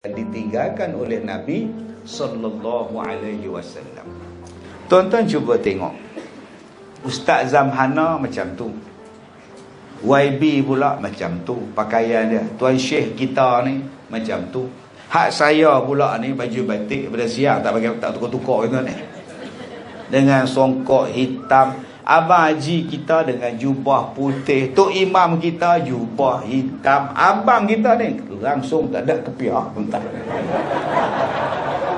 ditinggalkan oleh Nabi sallallahu alaihi wasallam. Tuan-tuan cuba tengok. Ustaz Zamhana macam tu. YB pula macam tu pakaian dia. Tuan Syekh kita ni macam tu. Hak saya pula ni baju batik pada siang tak pakai, tak tukar-tukar gitu ni. Dengan songkok hitam. Abang Haji kita dengan jubah putih. Tok Imam kita jubah hitam. Abang kita ni langsung tak ada kepiah pun tak.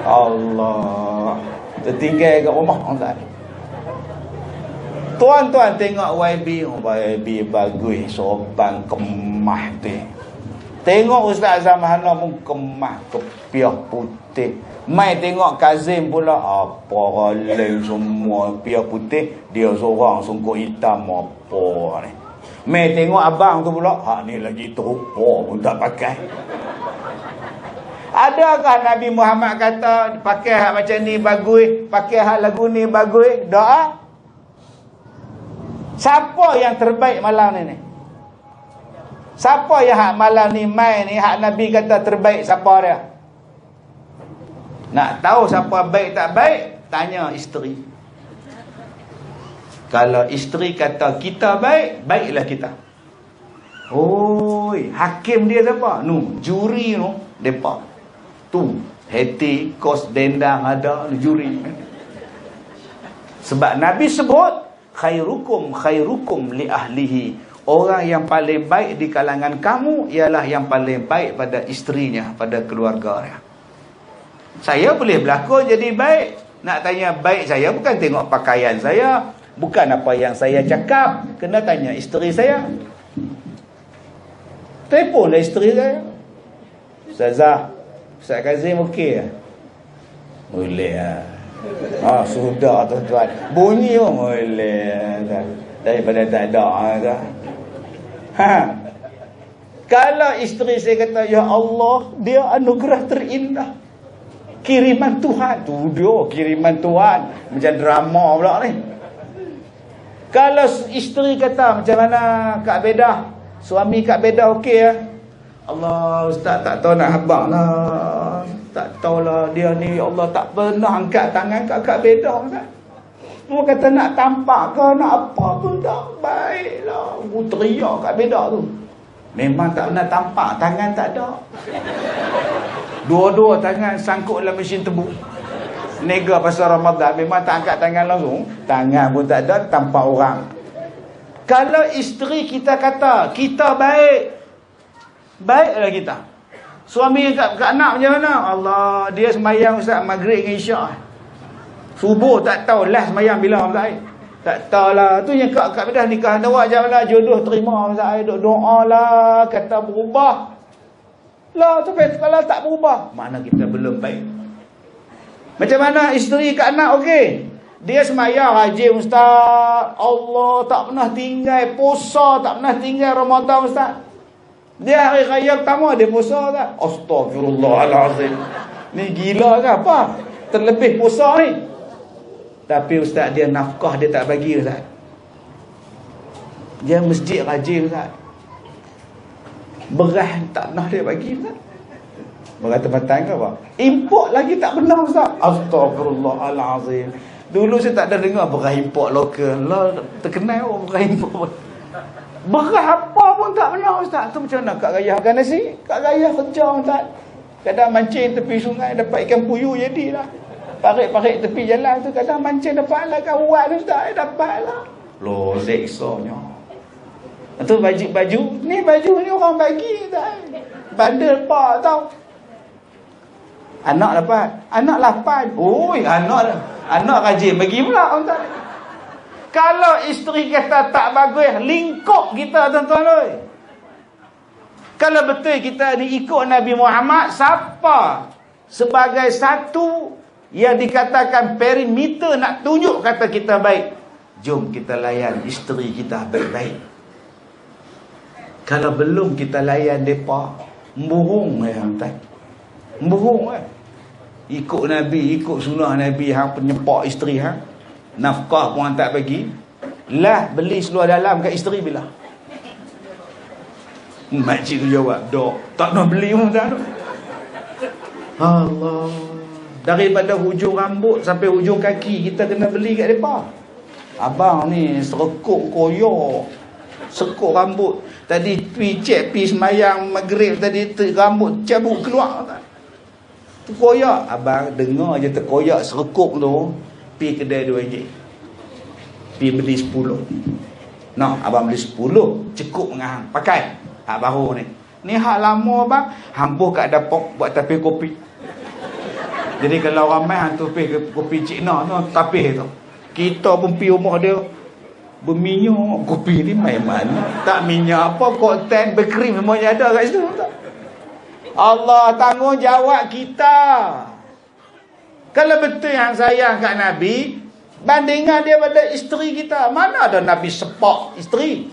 Allah. Tertinggal kat rumah tak. Tuan-tuan tengok YB. YB bagus, sopan, kemah tu. Tengok Ustaz Zamhana pun kemah, kepiah putih. Mai tengok Kazim pula, apa lain semua piah putih, dia seorang songkok hitam apa ni. Mai tengok abang tu pula, hak ni lagi terupa pun tak pakai. Adakah Nabi Muhammad kata pakai hak macam ni bagus, pakai hak lagu ni bagus? Doa. Siapa yang terbaik malam ni? Siapa yang hak malam ni mai ni hak Nabi kata terbaik, siapa dia? Nak tahu siapa baik tak baik? Tanya isteri. Kalau isteri kata kita baik, baiklah kita. Oi, hakim dia siapa? Juri depa. Tu, heti, kos dendang ada juri. Sebab Nabi sebut khairukum li ahlihi. Orang yang paling baik di kalangan kamu ialah yang paling baik pada isterinya, pada keluarganya. Saya boleh berlakon jadi baik. Nak tanya baik saya bukan tengok pakaian saya, bukan apa yang saya cakap, kena tanya isteri saya. Telefonlah isteri saya. Ustazah, Ustaz Kazim okey ke? Boleh lah. Sudah tuan-tuan. Bunyi pun boleh. Daripada tak ada. Kalau isteri saya kata, ya Allah, dia anugerah terindah, kiriman Tuhan. Tu dia kiriman Tuhan. Macam drama pula ni. Kalau isteri kata, macam mana Kak Bedah, suami Kak Bedah okey ya? Allah, Ustaz tak tahu nak habaq lah. Tak tahulah dia ni, Allah tak pernah angkat tangan kat Kak Bedah Ustaz. Dia kata nak tampak ke, nak apa pun tak baik lah. Teriak Kak Bedah tu. Memang tak pernah tampak, tangan tak ada. Dua-dua tangan sangkut dalam mesin tebu. Nega pasal Ramadan, memang tak angkat tangan langsung. Tangan pun tak ada, tampak orang. Kalau isteri kita kata kita baik, baiklah kita. Suami kat anak macam mana? Allah, dia semayang Ustaz Maghrib dengan Isyak. Subuh tak tahu last semayang bila Ustaz. Tak tahulah. Tu yang Kak Bedah nikah awak janganlah jodoh terima Ustaz. Doa lah, kata berubah. Lah tu kalau tak berubah, mana kita belum baik. Macam mana isteri kat anak okey? Dia semayang rajin Ustaz. Allah tak pernah tinggal puasa, tak pernah tinggal Ramadan Ustaz. Dia hari raya pertama dia puasa tak? Astaghfirullahalazim. Ni gila ke apa? Terlebih puasa ni. Tapi Ustaz dia nafkah dia tak bagi Ustaz. Dia masjid rajin Ustaz. Beras tak pernah dia bagi Ustaz. Berkata-kata ke apa? Import lagi tak pernah Ustaz. Astaghfirullahalazim. Dulu saya tak ada dengar beras import lokal. Lah terkenal beras import. Beras apa pun tak pernah Ustaz. Tu macam mana Kak Gayah makan nasi? Kak Gayah kerja Ustaz. Kadang mancing tepi sungai dapat ikan puyuh jadilah. Parik-parik tepi jalan tu kadang mancing dapat lah kawan Ustaz. Dapat lah. Loh seksanya. Tu baju ni orang bagi Ustaz. Bandel pak tau. Anak dapat. Anak 8. Oi, anak rajin bagi pula Ustaz. Kalau isteri kata tak bagus, lingkup kita tuan-tuan oi. Kalau betul kita ni ikut Nabi Muhammad, siapa sebagai satu yang dikatakan perimeter nak tunjuk kata kita baik, jom kita layan isteri kita baik-baik. Kalau belum kita layan mereka, mburung tuan. Mburung ikut Nabi, ikut sunnah Nabi hang penyepak isteri hang. Nafkah pun tak bagi. Lah beli seluar dalam kat isteri bila? Makcik tu jawab, dok, tak nak beli pun tak. Allah. Daripada hujung rambut sampai hujung kaki kita kena beli kat depa. Abang ni serekuk koyor, sekuk rambut. Tadi pi semayang maghrib tadi rambut cabut keluar. Terkoyak. Abang dengar je terkoyak serekuk tu, pi kedai RM2. Pi beli 10. Nah, abang beli 10, cukup dengan hang pakai. Hak baru ni. Ni hak lama bang, hampuh kat dapur buat tapis kopi. Jadi kalau ramai hang tapis kopi Cina tu, tapis tu. Kita pun pi rumah dia berminyak, kopi ni main mana? Tak minyak apa, kokten berkrim semuanya ada kat situ tak? Allah tanggungjawab kita. Kalau betul yang sayang kat Nabi, bandingan dia pada isteri kita. Mana ada Nabi sepak isteri?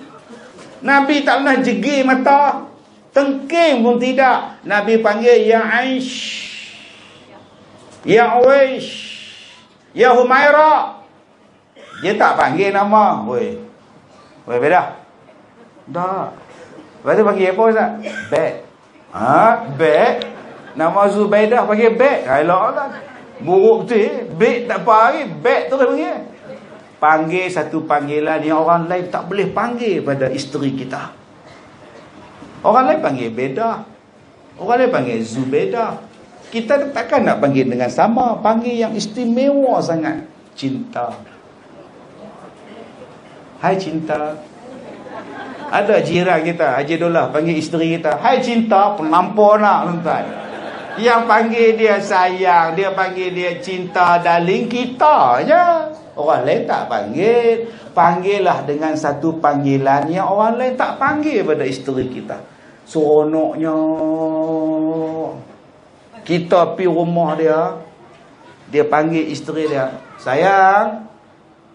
Nabi tak pernah jegi mata, tengking pun tidak. Nabi panggil ya Aish, ya Uwaish, ya Humaira. Dia tak panggil nama. Woi beda. Tak. Lepas tu panggil apa Ustaz? Bek. Bek. Nama Zubaidah panggil bek. Elok lah. Buruk betul. Bek tak apa lagi. Bek tu dia panggil. Panggil satu panggilan yang orang lain tak boleh panggil pada isteri kita. Orang lain panggil Beda. Orang lain panggil Zubaidah. Kita takkan nak panggil dengan sama. Panggil yang istimewa sangat. Cinta. Hai cinta. Ada jiran kita, Haji Dullah panggil isteri kita, hai cinta, penampor nak tuan. Yang panggil dia sayang, dia panggil dia cinta, darling kita je. Orang lain tak panggil. Panggillah dengan satu panggilan yang orang lain tak panggil pada isteri kita. Seronoknya kita pergi rumah dia, dia panggil isteri dia, sayang,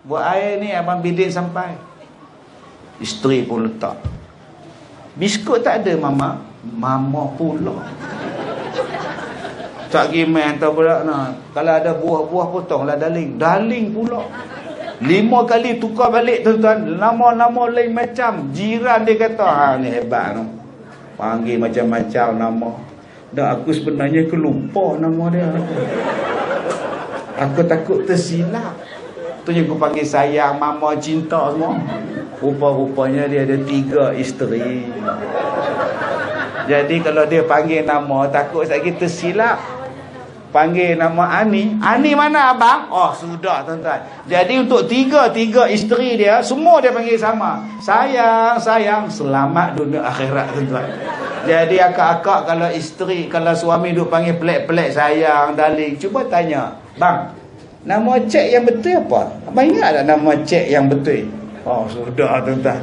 buat air ni abang bidin sampai. Isteri pun letak. Biskut tak ada mama. Mama pula. Tak pergi main hantar pula nak. Kalau ada buah-buah potonglah darling. Darling pula. 5 kali tukar balik tuan-tuan. Nama-nama lain macam. Jiran dia kata, ni hebat tu. Panggil macam-macam nama. Dan aku sebenarnya kelupa nama dia. Aku takut tersilap. Tu yang aku panggil sayang, mama, cinta semua. Rupa-rupanya dia ada 3 isteri. Jadi kalau dia panggil nama, takut lagi tersilap. Panggil nama Ani. Ani mana abang? Oh sudah tuan-tuan. Jadi untuk tiga isteri dia, semua dia panggil sama. Sayang, sayang, selamat dunia akhirat tuan-tuan. Jadi akak-akak kalau isteri, kalau suami duk panggil pelik-pelik sayang, darling, cuba tanya, bang, nama cik yang betul apa? Abang ingat tak nama cik yang betul? Oh sudah tuan-tuan.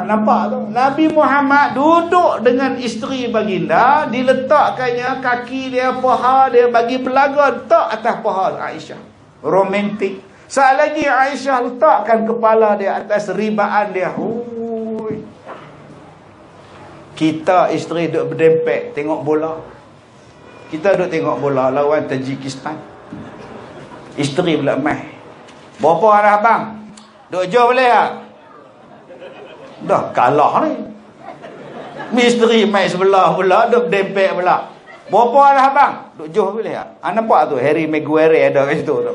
Nampak tu? Nabi Muhammad duduk dengan isteri baginda, diletakkannya kaki dia, paha dia, bagi pelaga letak atas paha Aisyah. Romantik. Saat lagi Aisyah letakkan kepala dia atas ribaan dia. Kita isteri duduk berdempek tengok bola. Kita duduk tengok bola lawan Tajikistan. Isteri pula mai. Berapa arah abang? Duk jauh boleh tak? Dah kalah ni. Misteri mai sebelah pula, duk berdempek pula. Berapa arah abang? Duk jauh boleh tak? Nampak tu Harry Maguire ada kat situ tu.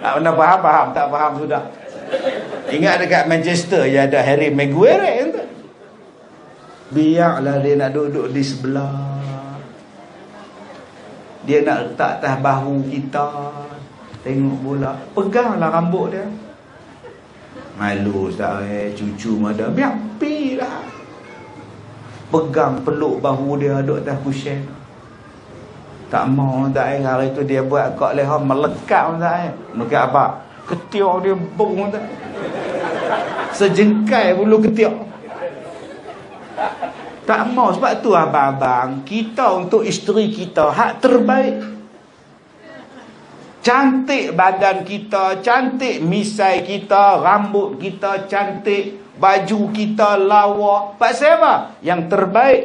Tak faham, tak faham sudah. Ingat dekat Manchester je ada Harry Maguire tu. Biarlah dia nak duduk di sebelah. Dia nak letak atas bahu kita. Tengok bola. Peganglah rambut dia. Malu tak cucu ada. Biar pi lah. Pegang peluk bahu dia duduk atas kusyen. Tak mau tak hari tu dia buat kak leha melekat tak melekat apa? Ketiak dia bung tak. Sejengkai bulu ketiak. Tak mau. Sebab tu abang-abang, kita untuk isteri kita hak terbaik. Cantik badan kita, cantik misai kita, rambut kita cantik, baju kita lawa. Pasal apa? Yang terbaik.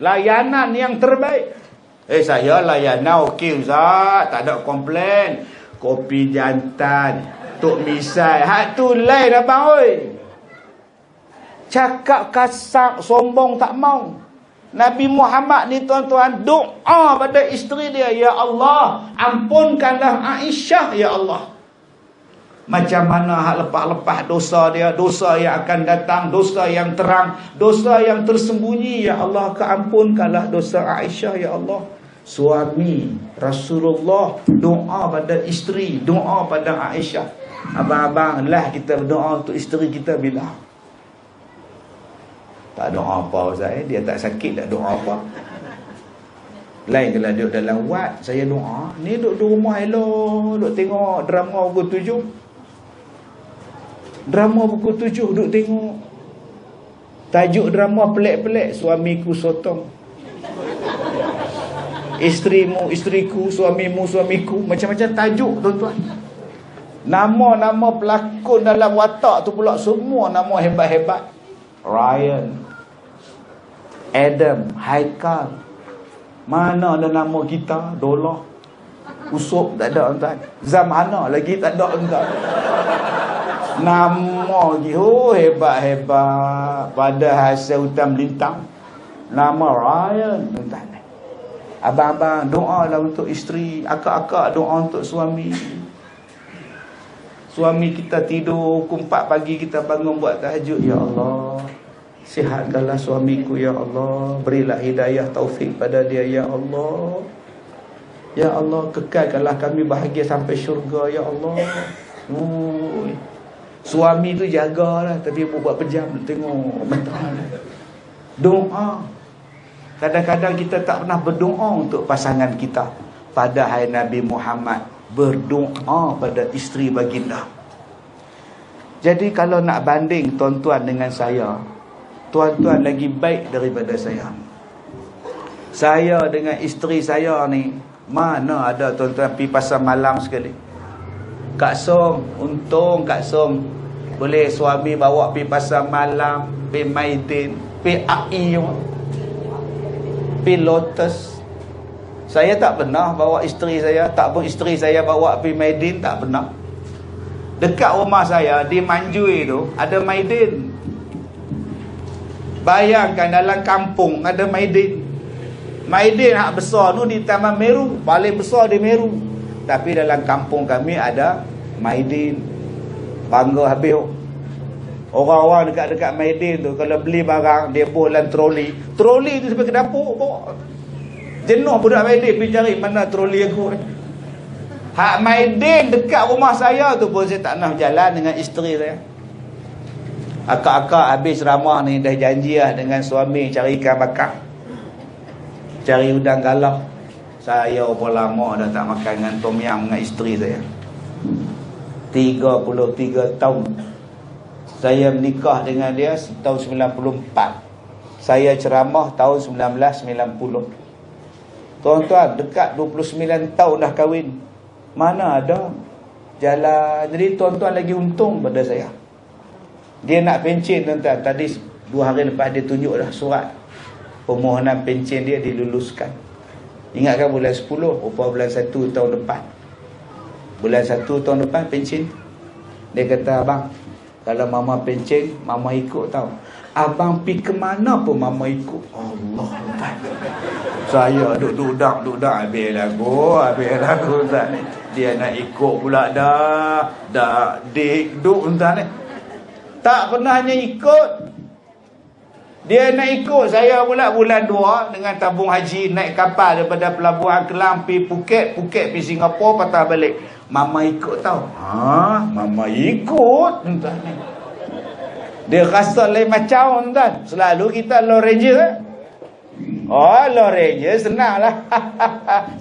Layanan yang terbaik. Saya layanan okey Ustaz, tak ada komplain. Kopi jantan, tok misai, hak tu lain abang oi. Cakap kasar, sombong tak mau. Nabi Muhammad ni tuan-tuan doa pada isteri dia, ya Allah, ampunkanlah Aisyah ya Allah. Macam mana hak lepas-lepas dosa dia, dosa yang akan datang, dosa yang terang, dosa yang tersembunyi, ya Allah, keampunkanlah dosa Aisyah ya Allah. Suami Rasulullah doa pada isteri, doa pada Aisyah. Abang-abang lah kita berdoa untuk isteri kita bila? Tak doa apa Ustaz, dia tak sakit tak doa apa. Lain kalau duduk dalam wad, saya doa. Ni duduk di rumah elok, duduk tengok drama pukul 7. Drama pukul 7 duduk tengok. Tajuk drama pelik-pelik, suamiku sotong. Isterimu, isteriku, suamimu, suamiku. Macam-macam tajuk tuan-tuan. Nama-nama pelakon dalam watak tu pula semua nama hebat-hebat. Ryan, Adam, Haikal. Mana ada nama kita? Dolah, Usop tak ada tuan. Zamhana lagi tak ada tuan. Nama lagi hebat-hebat. Pada hasil hutan melintang, nama Ryan tuan. Abang-abang doalah untuk isteri, akak-akak doa untuk suami. Suami kita tidur pukul 4 pagi, kita bangun buat tahajud. Ya Allah, sihatkanlah suamiku ya Allah, berilah hidayah taufik pada dia ya Allah. Ya Allah, kekalkanlah kami bahagia sampai syurga ya Allah. Suami tu jagalah, tapi buat pejam tengok betul. Doa. Kadang-kadang kita tak pernah berdoa untuk pasangan kita. Padahal Nabi Muhammad berdoa pada isteri baginda. Jadi kalau nak banding tuan-tuan dengan saya, tuan-tuan lagi baik daripada saya. Saya dengan isteri saya ni, mana ada tuan-tuan pergi pasar malam sekali. Kak Som, untung Kak Som boleh suami bawa pergi pasar malam, pergi Maidin, pergi AI, pergi Lotus. Saya tak pernah bawa isteri saya, tak pun isteri saya bawa pergi Maidin, tak pernah. Dekat rumah saya di Manjui tu ada Maidin. Bayangkan dalam kampung ada Maidin. Maidin hak besar tu di Taman Meru, paling besar di Meru. Tapi dalam kampung kami ada Maidin. Bangga habis. Orang-orang dekat-dekat Maidin tu kalau beli barang dia bawa dalam troli. Troli tu sampai ke dapur bawa. Jenuh budak Maidin pergi cari mana troli aku. Hak Maidin dekat rumah saya tu pun saya tak nak jalan dengan isteri saya. Akak-akak habis ceramah ni dah janji lah dengan suami cari ikan bakar, cari udang galak. Saya berapa lama dah tak makan dengan tom yam dengan isteri saya. 33 tahun. Saya menikah dengan dia tahun 94. Saya ceramah tahun 1990. Tuan-tuan, dekat 29 tahun dah kahwin. Mana ada jalan. Jadi tuan-tuan lagi untung pada saya. Dia nak pencen tuan-tuan. Tadi 2 hari lepas dia tunjuk dah surat permohonan pencen dia diluluskan. Ingatkan bulan 10, rupa bulan 1 tahun depan. Bulan 1 tahun depan pencen. Dia kata, abang, kalau mama pencen, mama ikut tau. Abang pergi ke mana pun mama ikut. Allah, tuan. Saya duduk-duduk habis lagu tuan ni. Dia nak ikut pula dah duduk tuan ni. Tak pernah hanya ikut. Dia nak ikut saya pula bulan 2 dengan tabung haji, naik kapal daripada Pelabuhan Kelang pergi Phuket pergi Singapura, patah balik. Mama ikut tau. Mama ikut tuan ni. Dia rasa lain macam tuan. Selalu kita Lord Ranger. Lord Ranger senang lah.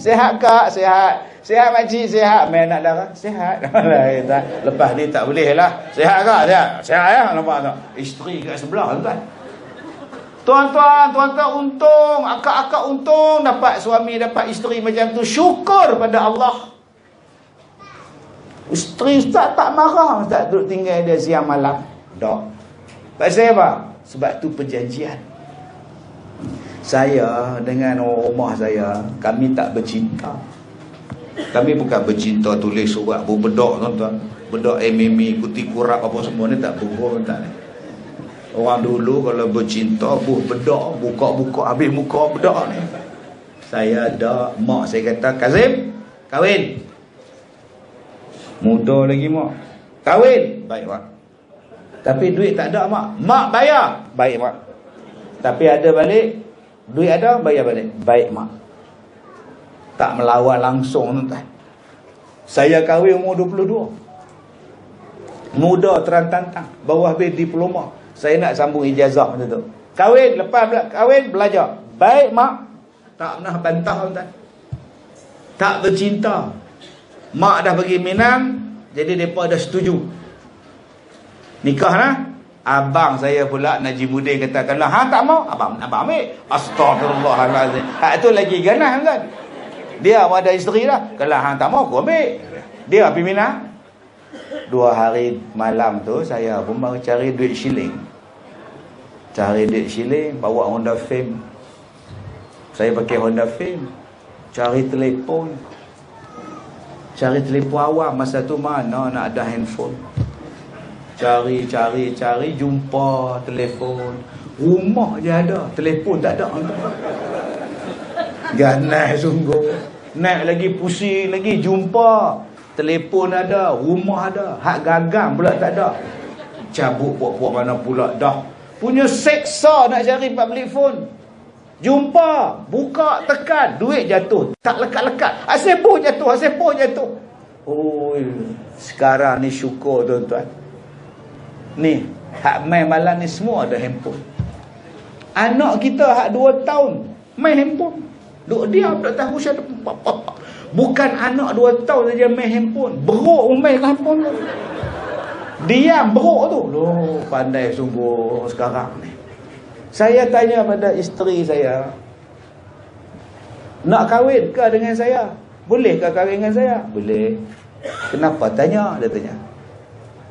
Sihat kak, sihat. Sihat makcik, sihat. Main nak darah, sihat. Lepas ni tak boleh lah. Sihat kak, sihat. Sihat ya, nampak tak? Isteri kat sebelah tuan. Tuan-tuan untung. Akak-akak untung dapat suami, dapat isteri macam tu. Syukur pada Allah. Isteri ustaz tak marah. Ustaz duduk tinggal dia siang malam. Tak. Pasal apa? Sebab tu perjanjian. Saya dengan orang rumah saya, kami tak bercinta. Kami bukan bercinta tulis surat berbedok tuan-tuan. Bedok MMA, putih kurap apa semua ni tak berhubung tak ni. Orang dulu kalau bercinta bedak, buka-buka habis muka bedak ni. Saya ada, mak saya kata, Kazim, kahwin. Muda lagi mak. Kahwin. Baik mak. Tapi duit tak ada mak. Mak bayar. Baik mak. Tapi ada balik, duit ada, bayar balik. Baik mak. Tak melawan langsung tuan. Saya kahwin umur 22. Muda terang-tantang, bawah habis diploma. Saya nak sambung ijazah macam tu. Kahwin, lepas kahwin belajar. Baik mak. Tak pernah bantah tuan. Tak bercinta. Mak dah pergi Minang, jadi depa dah setuju. Nikah lah. Abang saya pula Najimuddin katakanlah, hang tak mau, abang ambil. Astagfirullahalazim. Hak tu lagi ganas kan. Dia ada isteri dah. Kalau hang tak mau, aku ambil. Dia pergi Minang. 2 hari malam tu saya pun baru cari duit shilling. Cari duit shilling, bawa Honda Fame. Saya pakai Honda Fame. Cari telefon. Cari telefon awam. Masa tu mana nak ada handphone. Cari, jumpa telefon. Rumah je ada, telefon tak ada. Ganas sungguh. Naik lagi, pusing lagi, jumpa. Telefon ada, rumah ada. Hak gagang pula tak ada. Cabut puak-puak mana pula dah. Punya seksa nak cari public phone. Jumpa, buka, tekan, duit jatuh. Tak lekat-lekat. Asyik pun jatuh. Oh, sekarang ni syukur tuan-tuan. Ni, hak main malam ni semua ada handphone. Anak kita hak 2 tahun main handphone. Duk diam tak tahu siapa. Bukan anak 2 tahun saja main handphone. Beruk main handphone tu. Diam beruk tu. Loh, pandai sungguh sekarang ni. Saya tanya pada isteri saya, nak kahwin ke dengan saya? Bolehkah kahwin dengan saya? Boleh. Kenapa tanya? Dia tanya.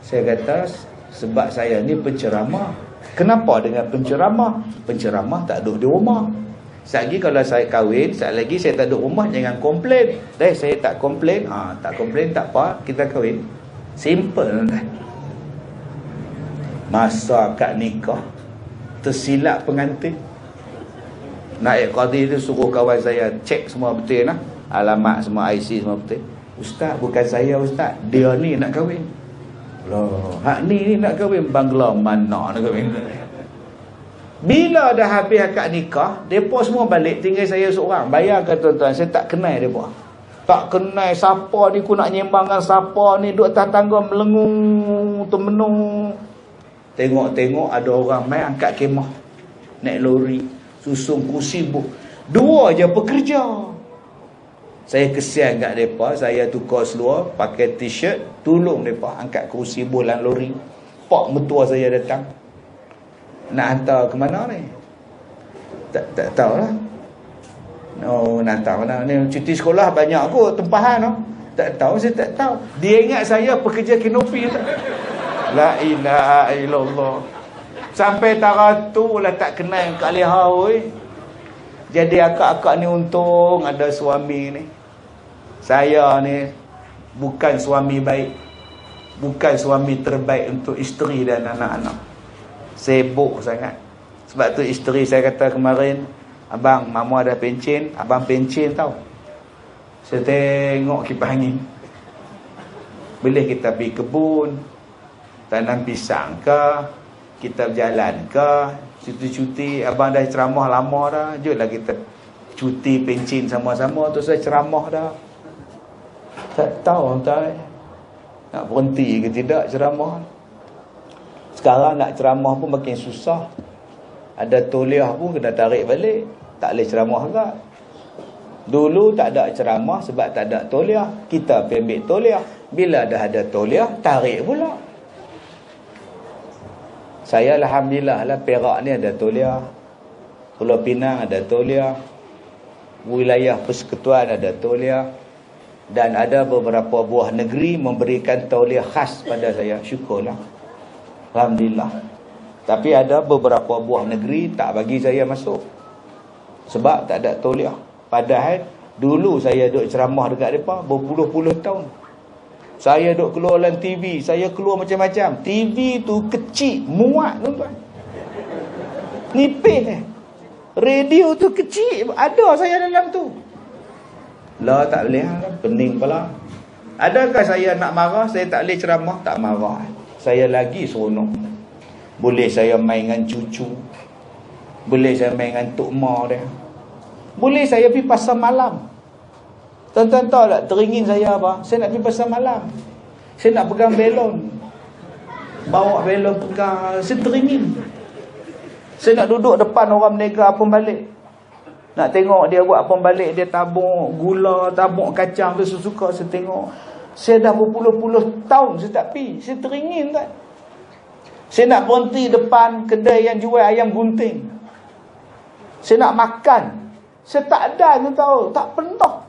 Saya kata, sebab saya ni penceramah. Kenapa dengan penceramah? Penceramah tak duduk di rumah. Sekali kalau saya kahwin, sekali lagi saya tak duduk rumah, jangan komplain. Saya tak komplain. Tak komplain tak apa, kita kahwin. Simple kan. Masa akad nikah, tersilap pengantin. Naib qadi tu suruh kawan saya cek semua betul lah. Alamat semua, IC semua betul. Ustaz, bukan saya ustaz, dia ni nak kahwin. Loh, hak ni nak kahwin. Bangla mana nak kahwin. Bila dah habis akad nikah, mereka semua balik, tinggal saya seorang. Bayangkan tuan-tuan, saya tak kenal mereka. Tak kenal siapa ni, aku nak nyembangkan siapa ni, duduk atas tangga melengung, termenung. Tengok-tengok ada orang main angkat kemah, naik lori, susun kursi buk. 2 je pekerja. Saya kesian kat mereka. Saya tukar seluar, pakai t-shirt, tolong mereka angkat kursi bolan lori. Pak mertua saya datang, nak hantar ke mana ni? Tak tahu lah. Oh, nak tahu mana ni, cuti sekolah banyak kot tempahan no? Tak tahu, saya tak tahu. Dia ingat saya pekerja kinopi tak? La ilaha illallah. Sampai tara tu lah tak kenal Kak Leha oi. Jadi akak-akak ni untung ada suami ni. Saya ni bukan suami baik, bukan suami terbaik untuk isteri dan anak-anak. Sibuk sangat. Sebab tu isteri saya kata kemarin, abang, mama ada pencen, abang pencen tau. Saya tengok kipas angin. Boleh kita pergi kebun, tanam pisang ke, kita berjalan ke, cuti-cuti. Abang dah ceramah lama dah, jomlah kita cuti pencen sama-sama. Tu saya ceramah dah. Tak tahu tak nak berhenti ke tidak ceramah. Sekarang nak ceramah pun makin susah. Ada tauliah pun kena tarik balik, tak boleh ceramah agak. Dulu tak ada ceramah sebab tak ada tauliah. Kita pergi ambil tauliah. Bila dah ada tauliah, tarik pula. Saya alhamdulillah lah, Perak ni ada tauliah, Pulau Pinang ada tauliah, wilayah Persekutuan ada tauliah, dan ada beberapa buah negeri memberikan tauliah khas pada saya. Syukurlah, alhamdulillah. Tapi ada beberapa buah negeri tak bagi saya masuk sebab tak ada tauliah. Padahal dulu saya duk ceramah dekat mereka berpuluh-puluh tahun. Saya duk keluar dalam TV, saya keluar macam-macam. TV tu kecil, muat tuan-tuan. Nipis radio tu kecil, ada saya dalam tu. Lah tak boleh lah, pening pula. Adakah saya nak marah? Saya tak boleh ceramah? Tak marah. Saya lagi seronok. Boleh saya main dengan cucu, boleh saya main dengan Tok Ma dia, boleh saya pergi pasar malam. Tuan-tuan tahu tak teringin saya apa? Saya nak pergi pasar malam, saya nak pegang belon, bawa belon pegang. Saya teringin. Saya nak duduk depan orang berniaga apa balik, nak tengok dia buat apa balik. Dia tabung gula, tabung kacang, dia suka saya tengok. Saya dah berpuluh-puluh tahun saya tak pergi. Saya teringin tak? Saya nak berhenti depan kedai yang jual ayam gunting. Saya nak makan, saya tak ada, tu tahu, tak pernah.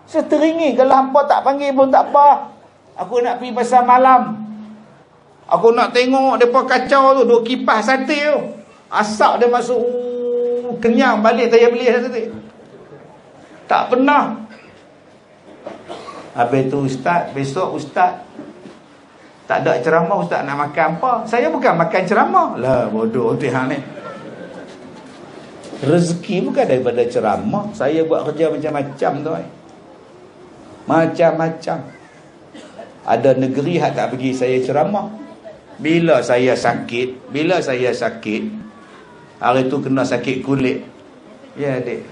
Saya teringin. Kalau hampa tak panggil pun tak apa. Aku nak pergi pasar malam. Aku nak tengok depa kacau tu, duk kipas sate tu. Asap dia masuk, kenyang balik saya beli sate. Tak pernah. Habis tu ustaz, besok ustaz tak ada ceramah, ustaz nak makan apa? Saya bukan makan ceramah. Lah bodoh tu hang ni. Rezeki bukan daripada ceramah. Saya buat kerja macam-macam tu. Macam-macam. Ada negeri hak tak pergi saya ceramah. Bila saya sakit, hari tu kena sakit kulit. Ya adik,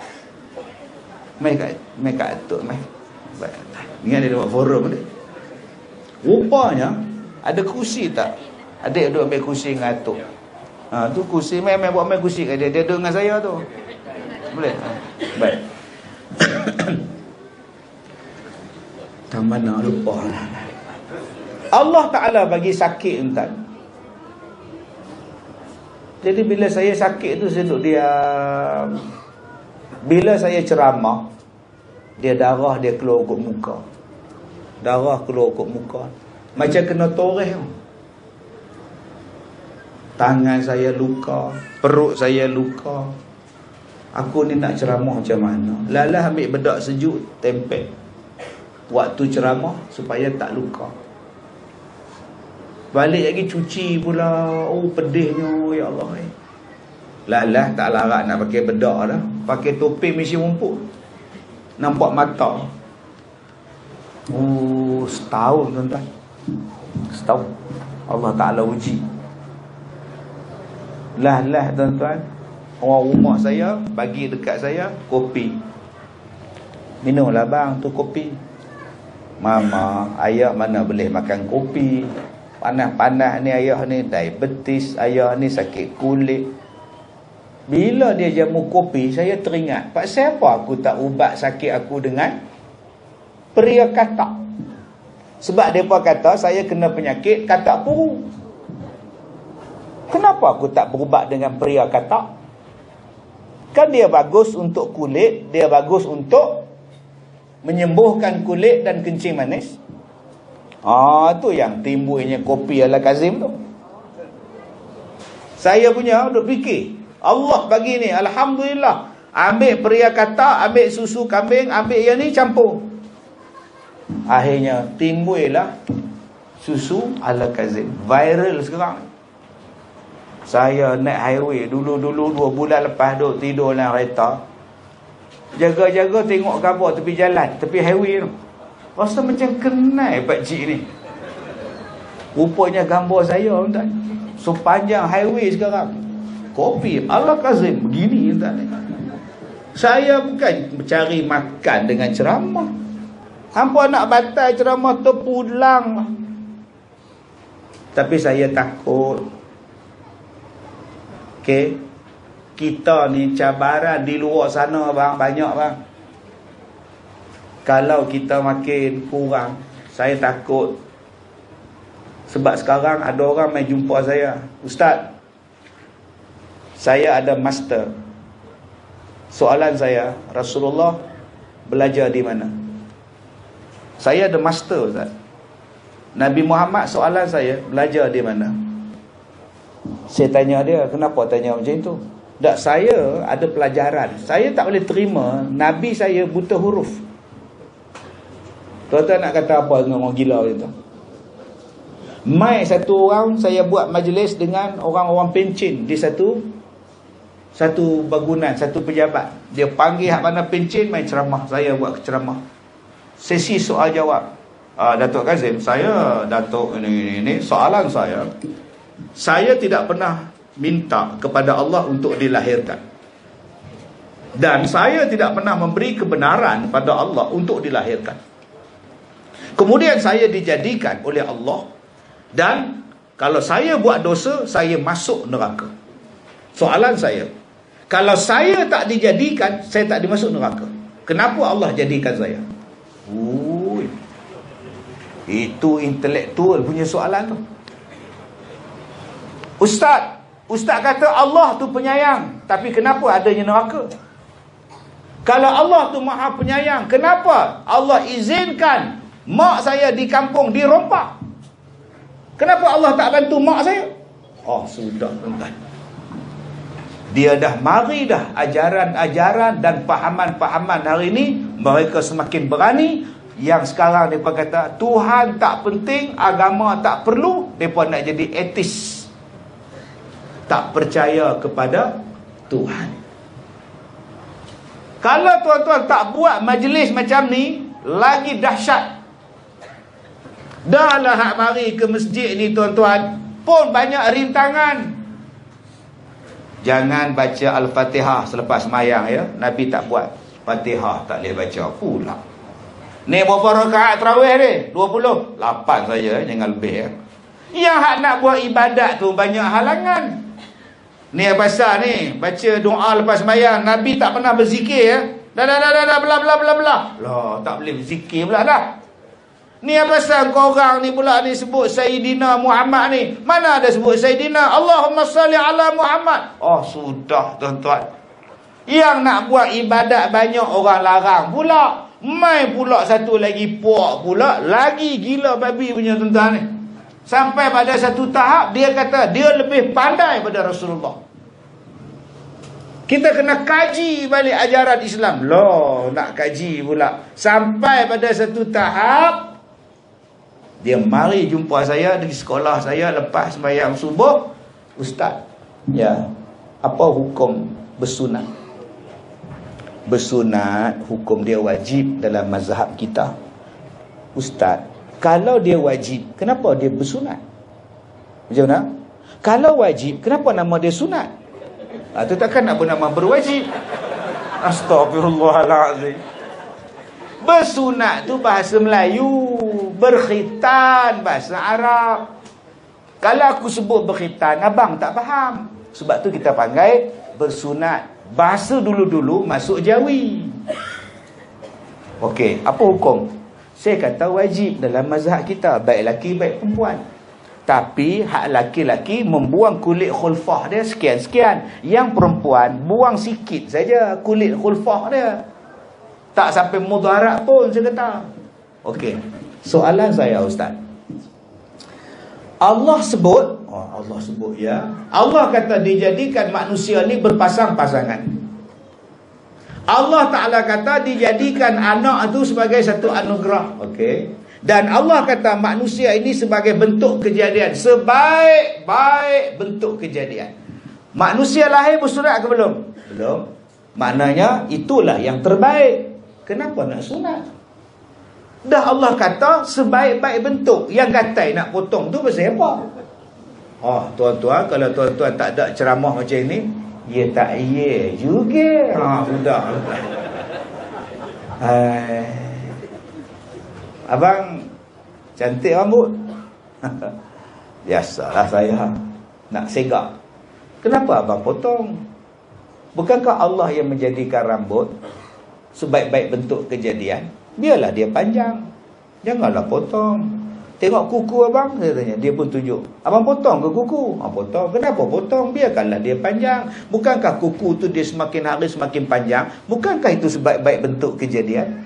mai kat atuk mai. Ingat dia buat forum ni. Rupanya ada kursi tak? Adik duduk ambil kursi dengan atuk. Tu kursi, mai buat mai kursi kat dia. Dia duduk dengan saya tu. Boleh? Baik. Tak mana lupa. Allah Ta'ala bagi sakit entar. Jadi bila saya sakit tu saya duduk diam. Bila saya ceramah, dia darah dia keluar kat muka. Darah keluar kat muka, macam kena toreh. Tangan saya luka, perut saya luka. Aku ni nak ceramah macam mana? Lalah ambil bedak sejuk tempel waktu ceramah supaya tak luka. Balik lagi cuci pula. Oh pedihnya ya Allah. Lalah tak larat nak pakai bedak dah. Pakai topi mesin rumput, nampak mata. Setahun tuan-tuan. Setahun Allah Ta'ala uji. Lah tuan-tuan, orang rumah saya bagi dekat saya kopi. Minumlah bang tu kopi. Mama, ayah mana boleh makan kopi. Panas-panas ni ayah ni diabetes, ayah ni sakit kulit. Bila dia jamu kopi, saya teringat, pasal apa aku tak ubat sakit aku dengan peria katak? Sebab mereka kata saya kena penyakit katak puru. Kenapa aku tak berubat dengan peria katak? Kan dia bagus untuk kulit, dia bagus untuk menyembuhkan kulit dan kencing manis. Tu yang timbulnya kopi ala Kazim tu. Saya punya duk fikir, Allah bagi ni, alhamdulillah. Ambil peria katak, ambil susu kambing, ambil yang ni campur. Akhirnya timbullah susu ala Kazim. Viral sekarang. Saya naik highway dulu 2 bulan lepas duk tidur dalam kereta. Jaga-jaga tengok khabar tepi jalan, tepi highway tu. Rasa macam kenal pakcik ni. Rupanya gambar saya tuan. So panjang highway sekarang. Kopi ala Kazim begini tuan. Saya bukan mencari makan dengan ceramah. Hampa nak batal ceramah tu pulang. Tapi saya takut. Okey. Kita ni cabaran di luar sana bang, banyak bang. Kalau kita makin kurang, saya takut. Sebab sekarang ada orang mai jumpa saya, Ustaz, saya ada master. Soalan saya, Rasulullah belajar di mana? Saya ada master Ustaz. Nabi Muhammad, soalan saya, belajar di mana? Saya tanya dia, kenapa tanya macam itu? Tak, saya ada pelajaran. Saya tak boleh terima Nabi saya buta huruf. Tuan-tuan nak kata apa dengan orang gila itu? Mai satu orang, saya buat majlis dengan orang-orang pencin di satu satu bangunan, satu pejabat. Dia panggil hak mana pencen, main ceramah. Saya buat ceramah. Sesi soal jawab. Datuk Kazim, saya Datuk ini soalan saya tidak pernah minta kepada Allah untuk dilahirkan. Dan saya tidak pernah memberi kebenaran pada Allah untuk dilahirkan. Kemudian saya dijadikan oleh Allah, dan kalau saya buat dosa, saya masuk neraka. Soalan saya, kalau saya tak dijadikan, saya tak dimasuk neraka. Kenapa Allah jadikan saya? Ui, itu intelektual punya soalan tu. Ustaz kata Allah tu penyayang, tapi kenapa adanya neraka? Kalau Allah tu maha penyayang, kenapa Allah izinkan mak saya di kampung dirompak? Kenapa Allah tak bantu mak saya? Oh, sudah tuan-tuan. Dia dah mari dah ajaran-ajaran dan pahaman-pahaman hari ini, mereka semakin berani. Yang sekarang mereka kata Tuhan tak penting, agama tak perlu. Mereka nak jadi etis, tak percaya kepada Tuhan. Kalau tuan-tuan tak buat majlis macam ni, lagi dahsyat. Dah lah hak mari ke masjid ni tuan-tuan pun banyak rintangan. Jangan baca Al-Fatihah selepas mayang ya. Nabi tak buat. Fatihah tak boleh baca pula. Ni berapa rakaat tarawih ni? 20. 8 saja, jangan lebih ya. Yang hak nak buat ibadat tu banyak halangan. Ni pasal ni baca doa lepas mayang, Nabi tak pernah berzikir ya. Dah bla bla bla bla. Lah, tak boleh berzikir pula dah. Ni pasal korang ni pula ni sebut Sayyidina Muhammad ni. Mana ada sebut Sayyidina? Allahumma salli ala Muhammad. Oh, sudah tuan-tuan. Yang nak buat ibadat banyak orang larang pula. Mai pula satu lagi puak pula, lagi gila babi punya tuan-tuan ni. Sampai pada satu tahap dia kata dia lebih pandai pada Rasulullah. Kita kena kaji balik ajaran Islam. Loh, nak kaji pula. Sampai pada satu tahap dia mari jumpa saya di sekolah saya lepas sembahyang subuh. Ustaz, ya, apa hukum bersunat? Bersunat, hukum dia wajib dalam mazhab kita. Ustaz, kalau dia wajib, kenapa dia bersunat? Macam mana? Kalau wajib, kenapa nama dia sunat? Itu takkan nak bernama berwajib. Astagfirullahaladzim. Bersunat tu bahasa Melayu, berkhitan bahasa Arab. Kalau aku sebut berkhitan, abang tak faham. Sebab tu kita panggil bersunat. Bahasa dulu-dulu masuk Jawi. Okey, apa hukum? Saya kata wajib dalam mazhab kita, baik laki baik perempuan. Tapi hak laki-laki membuang kulit khulfah dia sekian-sekian. Yang perempuan buang sikit saja kulit khulfah dia. Tak sampai mudarat pun saya kata. Okey, soalan saya Ustaz. Allah sebut, Allah sebut ya. Allah kata dijadikan manusia ni berpasang-pasangan. Allah Ta'ala kata dijadikan anak itu sebagai satu anugerah. Okey. Dan Allah kata manusia ini sebagai bentuk kejadian. Sebaik-baik bentuk kejadian. Manusia lahir bersunat ke belum? Belum. Maknanya itulah yang terbaik. Kenapa nak sunat? Dah Allah kata sebaik-baik bentuk. Yang kata nak potong tu pasal apa? Oh, tuan-tuan, kalau tuan-tuan tak ada ceramah macam ni, ya tak ya juga. Sudah. Abang cantik rambut. Biasalah saya nak segak. Kenapa abang potong? Bukankah Allah yang menjadikan rambut sebaik-baik bentuk kejadian? Biarlah dia panjang. Janganlah potong. Tengok kuku abang, saya tanya. Dia pun tunjuk. Abang potong ke kuku? Potong. Kenapa potong? Biarkanlah dia panjang. Bukankah kuku tu dia semakin hari semakin panjang? Bukankah itu sebaik-baik bentuk kejadian?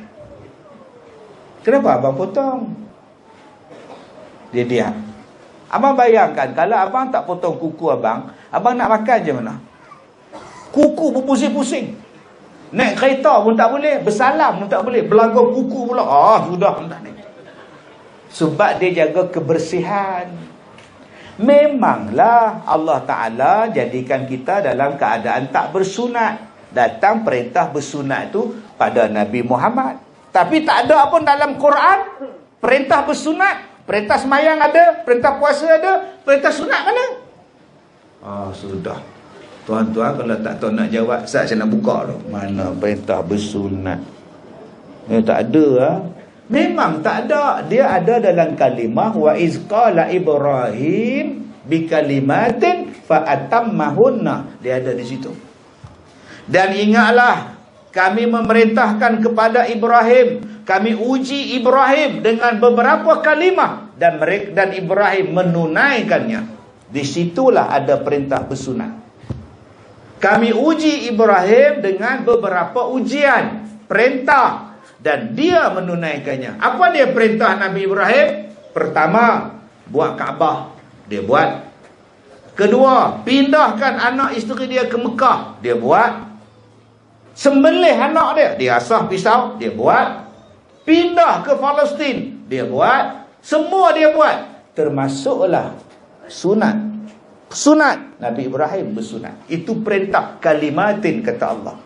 Kenapa abang potong? Dia diam. Abang bayangkan, kalau abang tak potong kuku abang, abang nak makan je mana? Kuku berpusing-pusing. Naik kereta pun tak boleh. Bersalam pun tak boleh. Belanggar kuku pula. Sudah. Sebab dia jaga kebersihan. Memanglah Allah Ta'ala jadikan kita dalam keadaan tak bersunat. Datang perintah bersunat tu pada Nabi Muhammad. Tapi tak ada pun dalam Quran perintah bersunat. Perintah semayang ada, perintah puasa ada, perintah sunat mana? Sudah. Tuan-tuan kalau tak tahu nak jawab, saya nak buka tu. Mana perintah bersunat? Tak ada. Memang tak ada. Dia ada dalam kalimah wa iz qala Ibrahim bi kalimatin fa atammahunna. Dia ada di situ. Dan ingatlah, kami memerintahkan kepada Ibrahim, kami uji Ibrahim dengan beberapa kalimah, dan Ibrahim menunaikannya. Di situlah ada perintah bersunat. Kami uji Ibrahim dengan beberapa ujian, perintah, dan dia menunaikannya. Apa dia perintah Nabi Ibrahim? Pertama, buat Kaabah. Dia buat. Kedua, pindahkan anak isteri dia ke Mekah. Dia buat. Sembelih anak dia. Dia asah pisau. Dia buat. Pindah ke Palestin. Dia buat. Semua dia buat. Termasuklah sunat. Sunat. Nabi Ibrahim bersunat. Itu perintah kalimatin, kata Allah.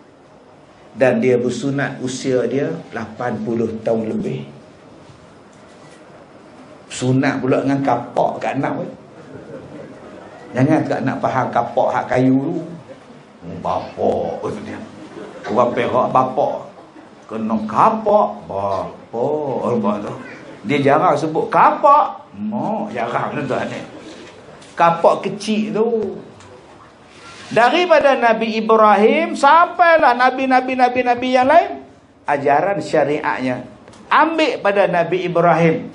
Dan dia bersunat usia dia 80 tahun lebih. Sunat pula dengan kapak kat anak pun. Jangan kat nak faham kapak hak kayu tu. Bapak dia. Orang Perak bapak. Kena kapak bapak tu. Dia jarang sebut kapak. Jarang tuan ni. Kapak kecil tu. Daripada Nabi Ibrahim sampailah nabi-nabi yang lain, ajaran syariatnya ambil pada Nabi Ibrahim.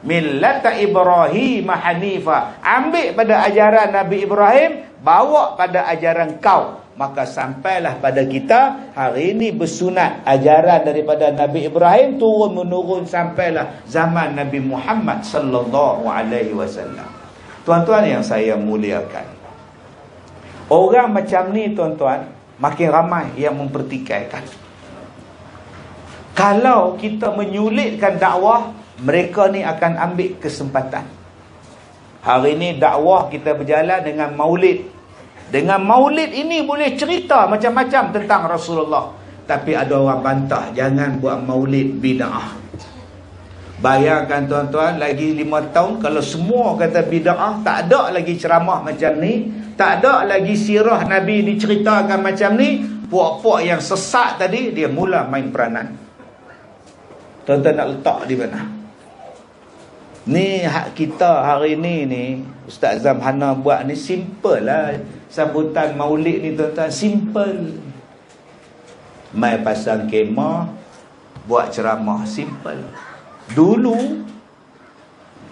Millata Ibrahim hanifa. Ambil pada ajaran Nabi Ibrahim, bawa pada ajaran kau. Maka sampailah pada kita hari ini bersunat. Ajaran daripada Nabi Ibrahim turun menurun sampailah zaman Nabi Muhammad sallallahu alaihi wasallam. Tuan-tuan yang saya muliakan, orang macam ni tuan-tuan makin ramai yang mempertikaikan. Kalau kita menyulitkan dakwah, mereka ni akan ambil kesempatan. Hari ni dakwah kita berjalan dengan maulid. Dengan maulid ini boleh cerita macam-macam tentang Rasulullah. Tapi ada orang bantah, jangan buat maulid bid'ah. Bayangkan tuan-tuan, lagi 5 tahun kalau semua kata bid'ah, tak ada lagi ceramah macam ni, tak ada lagi sirah Nabi diceritakan macam ni. Puak-puak yang sesat tadi, dia mula main peranan. Tuan-tuan nak letak di mana? Ni hak kita hari ni Ustaz Zamhana buat ni simple lah. Sambutan maulid ni tuan-tuan, simple. Mai pasang kemah, buat ceramah, simple. Dulu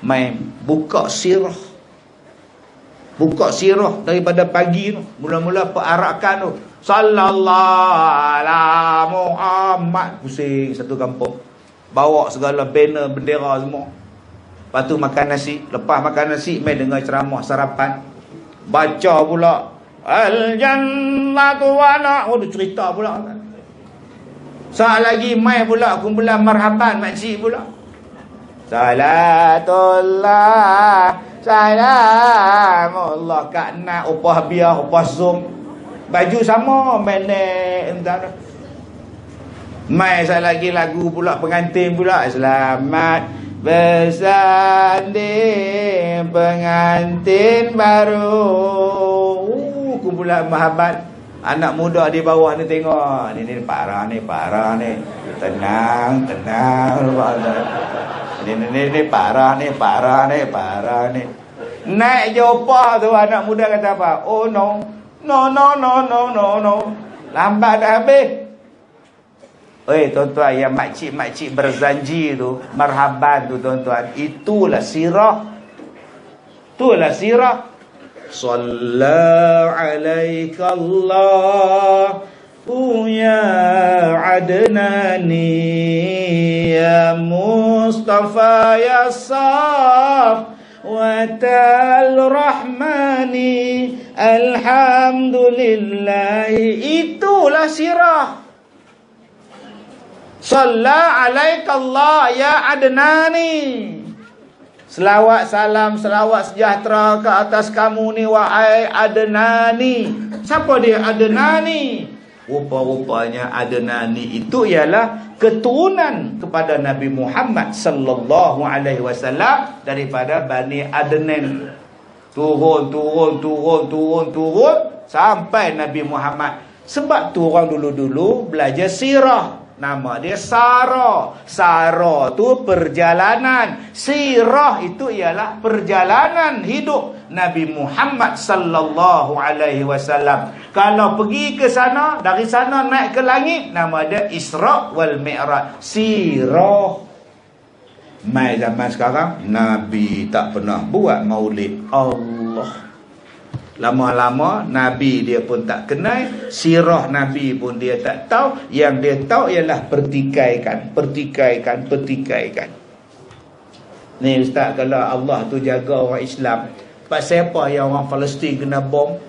mai buka sirah. Buka sirah daripada pagi tu, mula-mula perarakan tu, sallallahu ala Muhammad, pusing satu kampung. Bawa segala banner, bendera semua. Lepas tu makan nasi. Lepas makan nasi, mai dengar ceramah sarapan. Baca pula Al-Jannatu wa dia cerita pula. Saat lagi mai pula kumpulan marhaban makcik pula. Salatullah salamullah kana upah biar upah zoom. Baju sama menek entar. Mai saat lagi lagu pula pengantin pula. Selamat bersanding pengantin baru. Kumpulan mahabat. Anak muda di bawah ni tengok. Ni parah ni. Tenang. Ni parah ni. Naik jopah tu anak muda kata apa? Oh no. Lambat dah habis. Tuan-tuan, yang makcik-makcik berzanji tu, marhaban tu tuan-tuan, itulah sirah. Salla alaika Allah ya Adnani ya Mustafa ya Saf wa tal rahmani alhamdulillahi. Itulah sirah. Salla alaika Allah ya Adnani. Selawat salam, selawat sejahtera ke atas kamu ni wahai Adnani. Siapa dia Adnani? Rupa-rupanya Adnani itu ialah keturunan kepada Nabi Muhammad sallallahu alaihi wasallam daripada Bani Adnan. Turun sampai Nabi Muhammad. Sebab tu orang dulu-dulu belajar sirah. Nama dia Sarah. Sarah tu perjalanan. Sirah itu ialah perjalanan hidup Nabi Muhammad sallallahu alaihi wasallam. Kalau pergi ke sana, dari sana naik ke langit, nama dia Isra wal Mi'raj. Sirah. Mai zaman sekarang Nabi tak pernah buat maulid. Allah. Lama-lama Nabi dia pun tak kenal, sirah Nabi pun dia tak tahu. Yang dia tahu ialah pertikaikan. Ni ustaz, kalau Allah tu jaga orang Islam, pasal apa yang orang Palestin kena bom?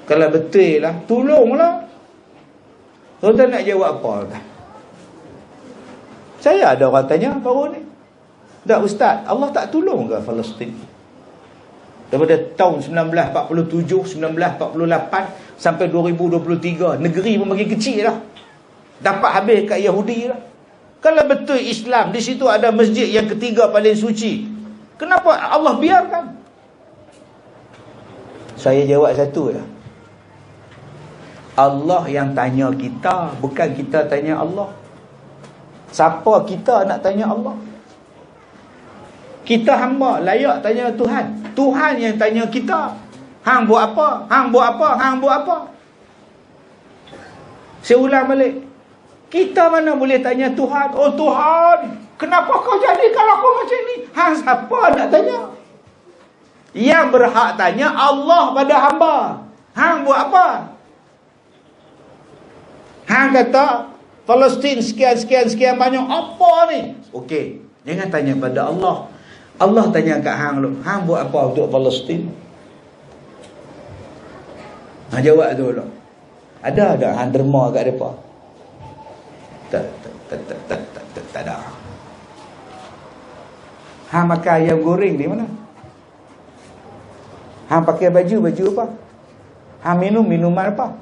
Kalau betul lah, tolonglah. Tuan-tuan nak jawab apa kan? Saya ada orang tanya baru ni, tak ustaz, Allah tak tolong ke Palestin? Daripada tahun 1947, 1948 sampai 2023, negeri pun makin kecil dah. Dapat habis kat Yahudi dah. Kalau betul Islam, di situ ada masjid yang ketiga paling suci, kenapa Allah biarkan? Saya jawab satu je. Allah yang tanya kita, bukan kita tanya Allah. Siapa kita nak tanya Allah? Kita hamba layak tanya Tuhan. Tuhan yang tanya kita. Hang buat apa? Hang buat apa? Hang buat apa? Saya ulang balik. Kita mana boleh tanya Tuhan? Oh Tuhan, kenapa kau jadikan aku macam ni? Hang siapa nak tanya? Yang berhak tanya Allah pada hamba. Hang buat apa? Hang kata Palestin sekian banyak, apa ni? Okey, jangan tanya pada Allah. Allah tanya kat hang lu, hang buat apa untuk Palestin? Hang jawab dulu. Ada hang derma kat depa? Tak ada. Hang makan ayam goreng di mana? Hang pakai baju apa? Hang minum minuman apa?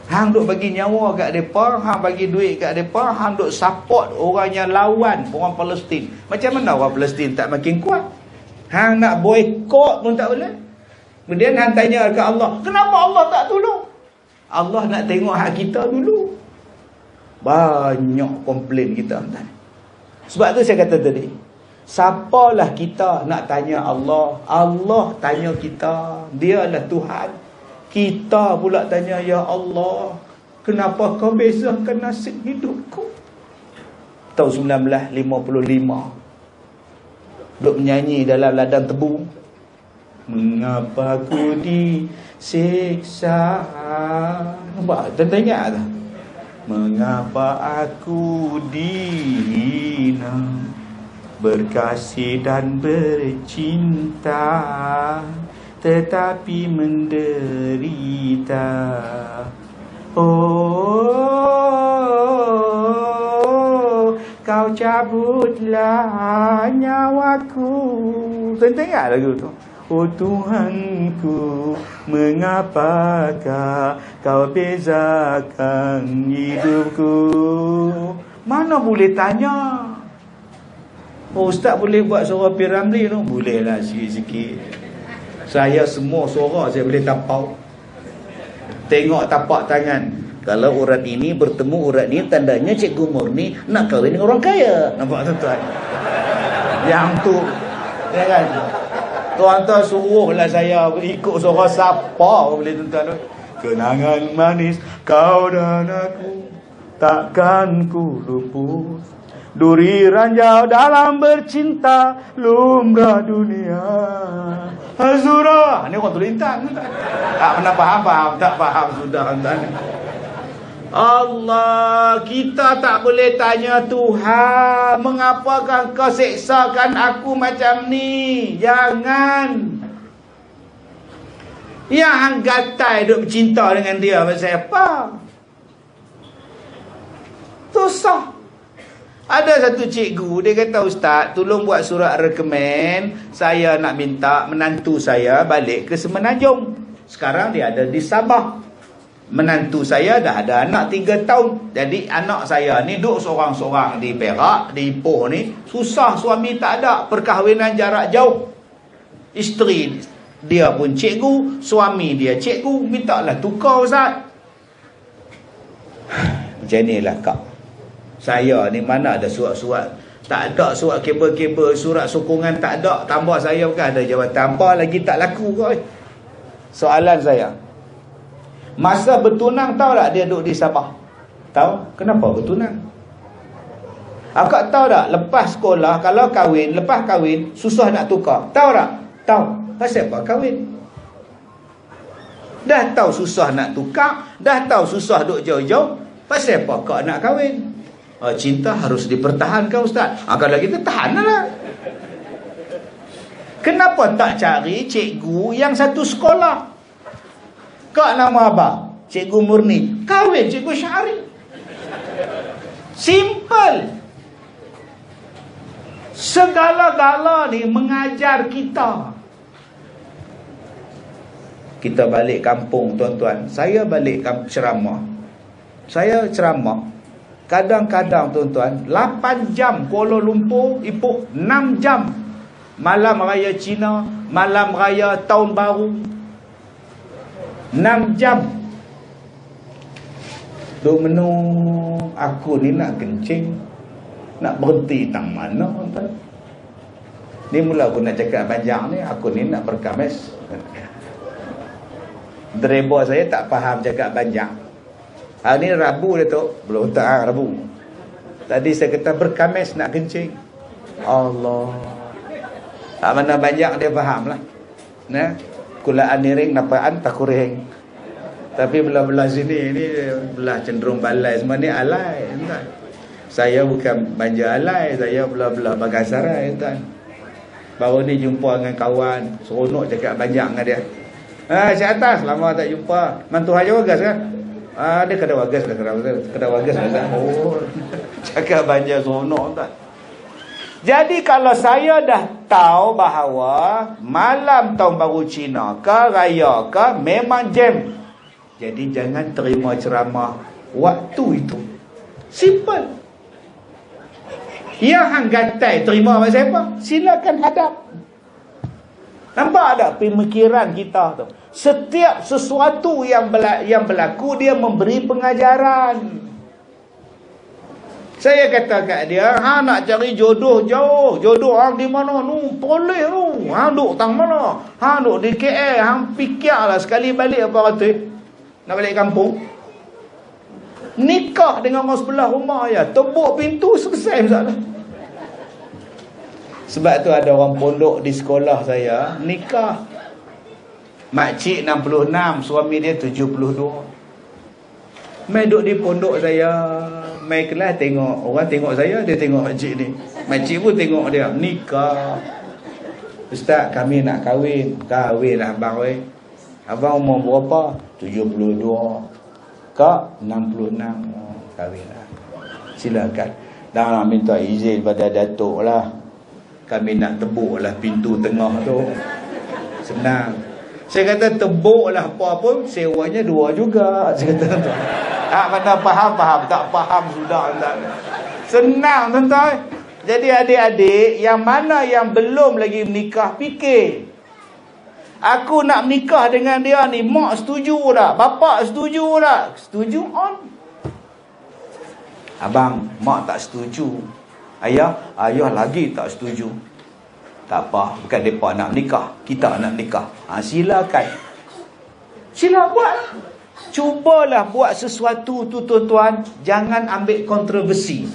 Hang duk bagi nyawa kat depa, hang bagi duit kat depa, hang duk support orang yang lawan orang Palestin. Macam mana orang Palestin tak makin kuat? Hang nak boikot pun tak boleh. Kemudian hang tanya kat Allah, kenapa Allah tak tolong? Allah nak tengok hak kita dulu. Banyak komplain kita tuan. Sebab tu saya kata tadi, siapalah kita nak tanya Allah? Allah tanya kita. Dia adalah Tuhan. Kita pula tanya, ya Allah, kenapa kau bezakan nasib hidupku? Tahun 1955 duk menyanyi dalam ladang tebu. Mengapa ku disiksa? Nampak? Tuan-tuan ingat tak? Mengapa aku dihina, berkasih dan bercinta, tetapi menderita. Oh, kau cabutlah nyawaku. Tuan-tuan ingat lagu tu? Oh Tuhanku, mengapakah kau bezakan hidupku? Mana boleh tanya? Oh ustaz boleh buat suara P.Ramlee tu? Boleh lah sikit-sikit. Saya semua suara saya boleh tapau. Tengok tapak tangan. Kalau urat ini bertemu urat ini, tandanya Cikgu Murni nak kahwin dengan orang kaya. Nampak tuan-tuan? Yang tu, ya kan? Tuan-tuan suruhlah saya ikut suara siapa boleh tuan-tuan. Kenangan manis kau dan aku, takkan ku luput. Duri ranjau dalam bercinta, lumrah dunia. Azura. Ni orang tulis intan. Tak pernah faham. Tak faham sudah tuan. Allah, kita tak boleh tanya Tuhan, mengapakah kau seksakan aku macam ni? Jangan. Yang hang gatai duk bercinta dengan dia pasal apa? Tu sah. Ada satu cikgu, dia kata, "Ustaz, tolong buat surat rekomen. Saya nak minta menantu saya balik ke Semenanjung. Sekarang dia ada di Sabah. Menantu saya dah ada anak 3 tahun. Jadi anak saya ni duduk seorang-seorang di Perak, di Ipoh ni. Susah, suami tak ada. Perkahwinan jarak jauh. Isteri dia pun cikgu, suami dia cikgu. Mintalah tukar, Ustaz." Macam ni lah, Kak. Saya ni mana ada surat-surat. Tak ada surat kabel-kabel, surat sokongan tak ada. Tambah saya bukan ada jawatan apa lagi tak laku kot. Soalan saya, masa bertunang tahu tak dia duduk di Sabah? Tahu? Kenapa bertunang? Akak tahu tak, lepas sekolah, kalau kahwin, lepas kahwin, susah nak tukar. Tahu tak? Tahu. Pasal apa kahwin? Dah tahu susah nak tukar, dah tahu susah duduk jauh-jauh. Pasal apa kau nak kahwin? Cinta harus dipertahankan, Ustaz. Kalau kita tahanlah. Kenapa tak cari cikgu yang satu sekolah? Kak nama apa? Cikgu Murni. Kahwin Cikgu Syahri. Simple. Segala-gala ni mengajar kita. Kita balik kampung, tuan-tuan. Saya balik ceramah. Saya ceramah. Kadang-kadang, tuan-tuan, 8 jam Kuala Lumpur, Ipoh, 6 jam. Malam raya Cina, malam raya Tahun Baru, 6 jam. Duk menung, aku ni nak kencing, nak berhenti tang mana, tuan-tuan. Ni mula aku nak cakap panjang ni, aku ni nak berkamis. Driver saya tak faham cakap panjang. Hari ni Rabu, Datuk. Belum tak Rabu. Tadi saya kata berkamis nak kencing. Allah. Tak mana banyak dia faham lah. Nah, kulaan niring napaan tak kureng. Tapi belah-belah sini ni belah cenderung balai semua ni alai, tuan. Saya bukan manja alai, saya belah-belah Bagasarai, tuan. Baru ni jumpa dengan kawan, seronok cakap banyak dengan dia. Cik Atas, lama tak jumpa. Mantu Haji Wagas kan? Dia kedai Wagas lah, kedai Wagas lah. Oh, cakap banyak seronok, tuan. Jadi kalau saya dah tahu bahawa malam Tahun Baru Cina ke raya ke memang jam, jadi jangan terima ceramah waktu itu. Simple. Yang hang gatai terima macam siapa? Silakan hadap. Nampak tak pemikiran kita tu? Setiap sesuatu yang berlaku dia memberi pengajaran. Saya kata kat dia, hang nak cari jodoh jauh. Jodoh hang di mana? Nu, boleh nu. Hang duk tang mana? Hang duk di KL, hang fikirlah sekali balik apa kata? Nak balik kampung. Nikah dengan orang sebelah rumah ya, tebuk pintu selesai masalah. Sebab tu ada orang pondok di sekolah saya nikah. Makcik 66, suami dia 72. Mai duduk di pondok saya, mai kelas tengok, orang tengok saya, dia tengok makcik ni. Makcik pun tengok dia, nikah. Ustaz, kami nak kahwin. Kahwinlah abang weh. Abang umur berapa? 72. Kak 66. Kahwinlah. Silakan. Dah minta izin pada datuk lah. Kami nak tebuklah pintu tengah tu. Senang. Saya kata tebuklah apa pun, sewanya 2 juga. Saya kata tu. Mana faham, tak faham sudah. Senang, tuan-tuan. Jadi adik-adik, yang mana yang belum lagi menikah, fikir. Aku nak menikah dengan dia ni, mak setuju tak? Bapak setuju tak? Setuju on. Abang, mak tak setuju. Ayah lagi tak setuju. Tak apa, bukan mereka nak menikah, kita nak menikah. Silakan. Sila buat. Cubalah buat sesuatu tu, tuan-tuan. Jangan ambil kontroversi.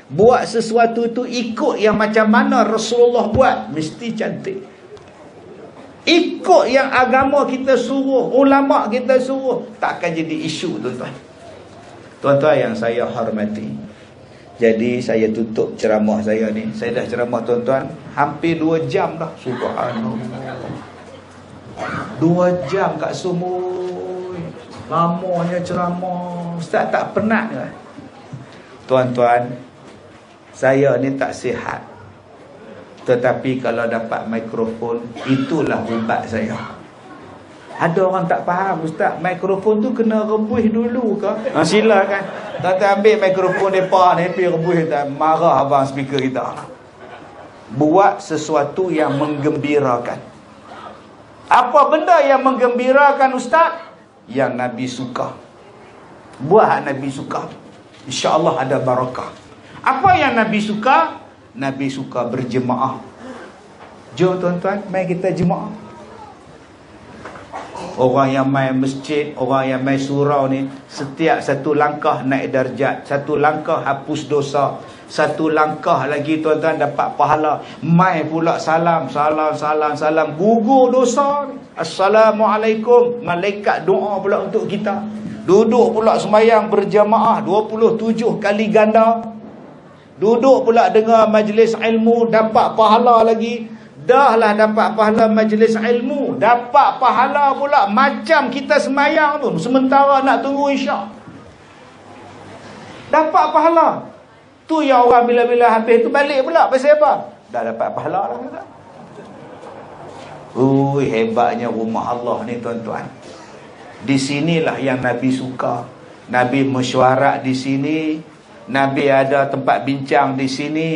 Buat sesuatu tu ikut yang macam mana Rasulullah buat, mesti cantik. Ikut yang agama kita suruh, ulama kita suruh, takkan jadi isu, tuan-tuan. Tuan-tuan yang saya hormati, jadi saya tutup ceramah saya ni. Saya dah ceramah, tuan-tuan, hampir 2 jam dah. Subhanallah. 2 jam kat Sumur. Lamanya ceramah. Ustaz tak penat ke? Tuan-tuan, saya ni tak sihat, tetapi kalau dapat mikrofon, itulah ubat saya. Ada orang tak faham, Ustaz, mikrofon tu kena rebus dulu ke? Silakan. Tuan-tuan ambil mikrofon mereka ni, pergi rebus, marah abang speaker kita. Buat sesuatu yang menggembirakan. Apa benda yang menggembirakan, Ustaz? Yang Nabi suka. Buat Nabi suka, insya-Allah ada barakah. Apa yang Nabi suka? Nabi suka berjemaah. Jom tuan-tuan, mari kita jemaah. Orang yang main masjid, orang yang main surau ni, setiap satu langkah naik darjat, satu langkah hapus dosa, satu langkah lagi tuan-tuan dapat pahala. Mai pula salam, gugur dosa. Assalamualaikum, malaikat doa pula untuk kita. Duduk pula sembahyang berjamaah 27 kali ganda. Duduk pula dengar majlis ilmu, dapat pahala lagi. Dah lah dapat pahala majlis ilmu, dapat pahala pula macam kita sembahyang tu, sementara nak tunggu isyak. Dapat pahala. Tu yang orang bila-bila habis tu balik pula, pasal apa? Dah dapat pahala lah. Ui, hebatnya rumah Allah ni tuan-tuan. Di sinilah yang Nabi suka. Nabi mesyuarat di sini. Nabi ada tempat bincang di sini.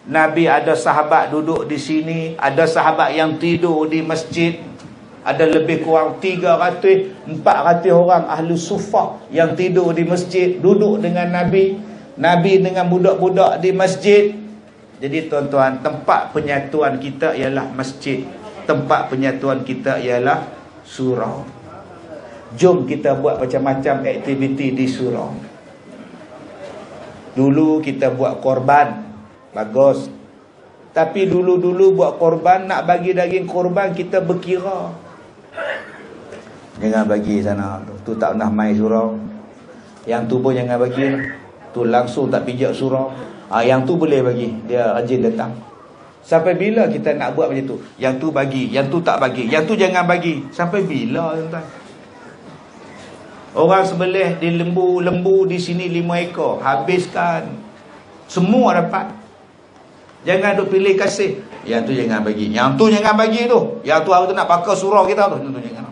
Nabi ada sahabat duduk di sini. Ada sahabat yang tidur di masjid. Ada lebih kurang 300, 400 orang ahli sufah yang tidur di masjid, duduk dengan Nabi. Nabi dengan budak-budak di masjid. Jadi tuan-tuan, tempat penyatuan kita ialah masjid. Tempat penyatuan kita ialah surau. Jom kita buat macam-macam aktiviti di surau. Dulu kita buat korban, bagus. Tapi dulu-dulu buat korban, nak bagi daging korban, kita berkira. Jangan bagi sana, tu tak pernah main surau. Yang tu pun jangan bagi, tu langsung tak pijak surau. Yang tu boleh bagi, dia rajin datang. Sampai bila kita nak buat macam tu? Yang tu bagi, yang tu tak bagi, yang tu jangan bagi. Sampai bila tuan-tuan? Orang sebelih di lembu di sini 5 ekor, habiskan. Semua dapat. Jangan duk pilih kasih. Yang tu jangan bagi, yang tu jangan bagi tu. Yang tu hari tu nak bakar surau kita tu, tu jangan.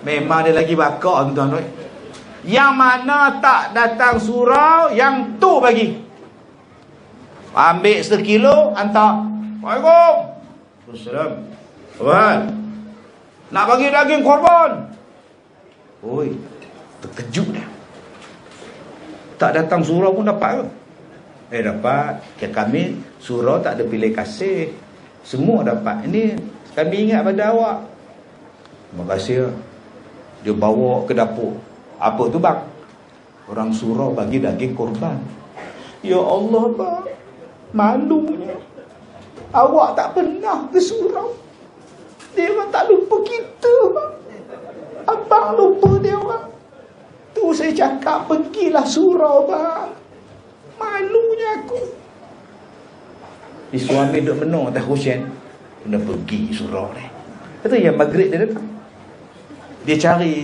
Memang dia lagi bakar tuan-tuan. Yang mana tak datang surau, yang tu bagi. Ambil 1 kilo, hantar. Waalaikumsalam. Assalamualaikum. Abang, nak bagi daging korban. Oi, terkejut dia. Tak datang surau pun dapat ke? Dapat. Kami surau tak ada pilih kasih, semua dapat. Ini kami ingat pada awak. Terima kasih. Dia bawa ke dapur. Apa tu bang? Orang surau bagi daging korban. Ya Allah bang, malunya. Awak tak pernah ke surau. Dia orang tak lupa kita bang. Abang lupa dia orang. Tu saya cakap, pergilah surau bang. Malunya aku. Di suami duduk menung atas hujan, kena pergi surau ni. Kata yang maghrib dia datang. Dia cari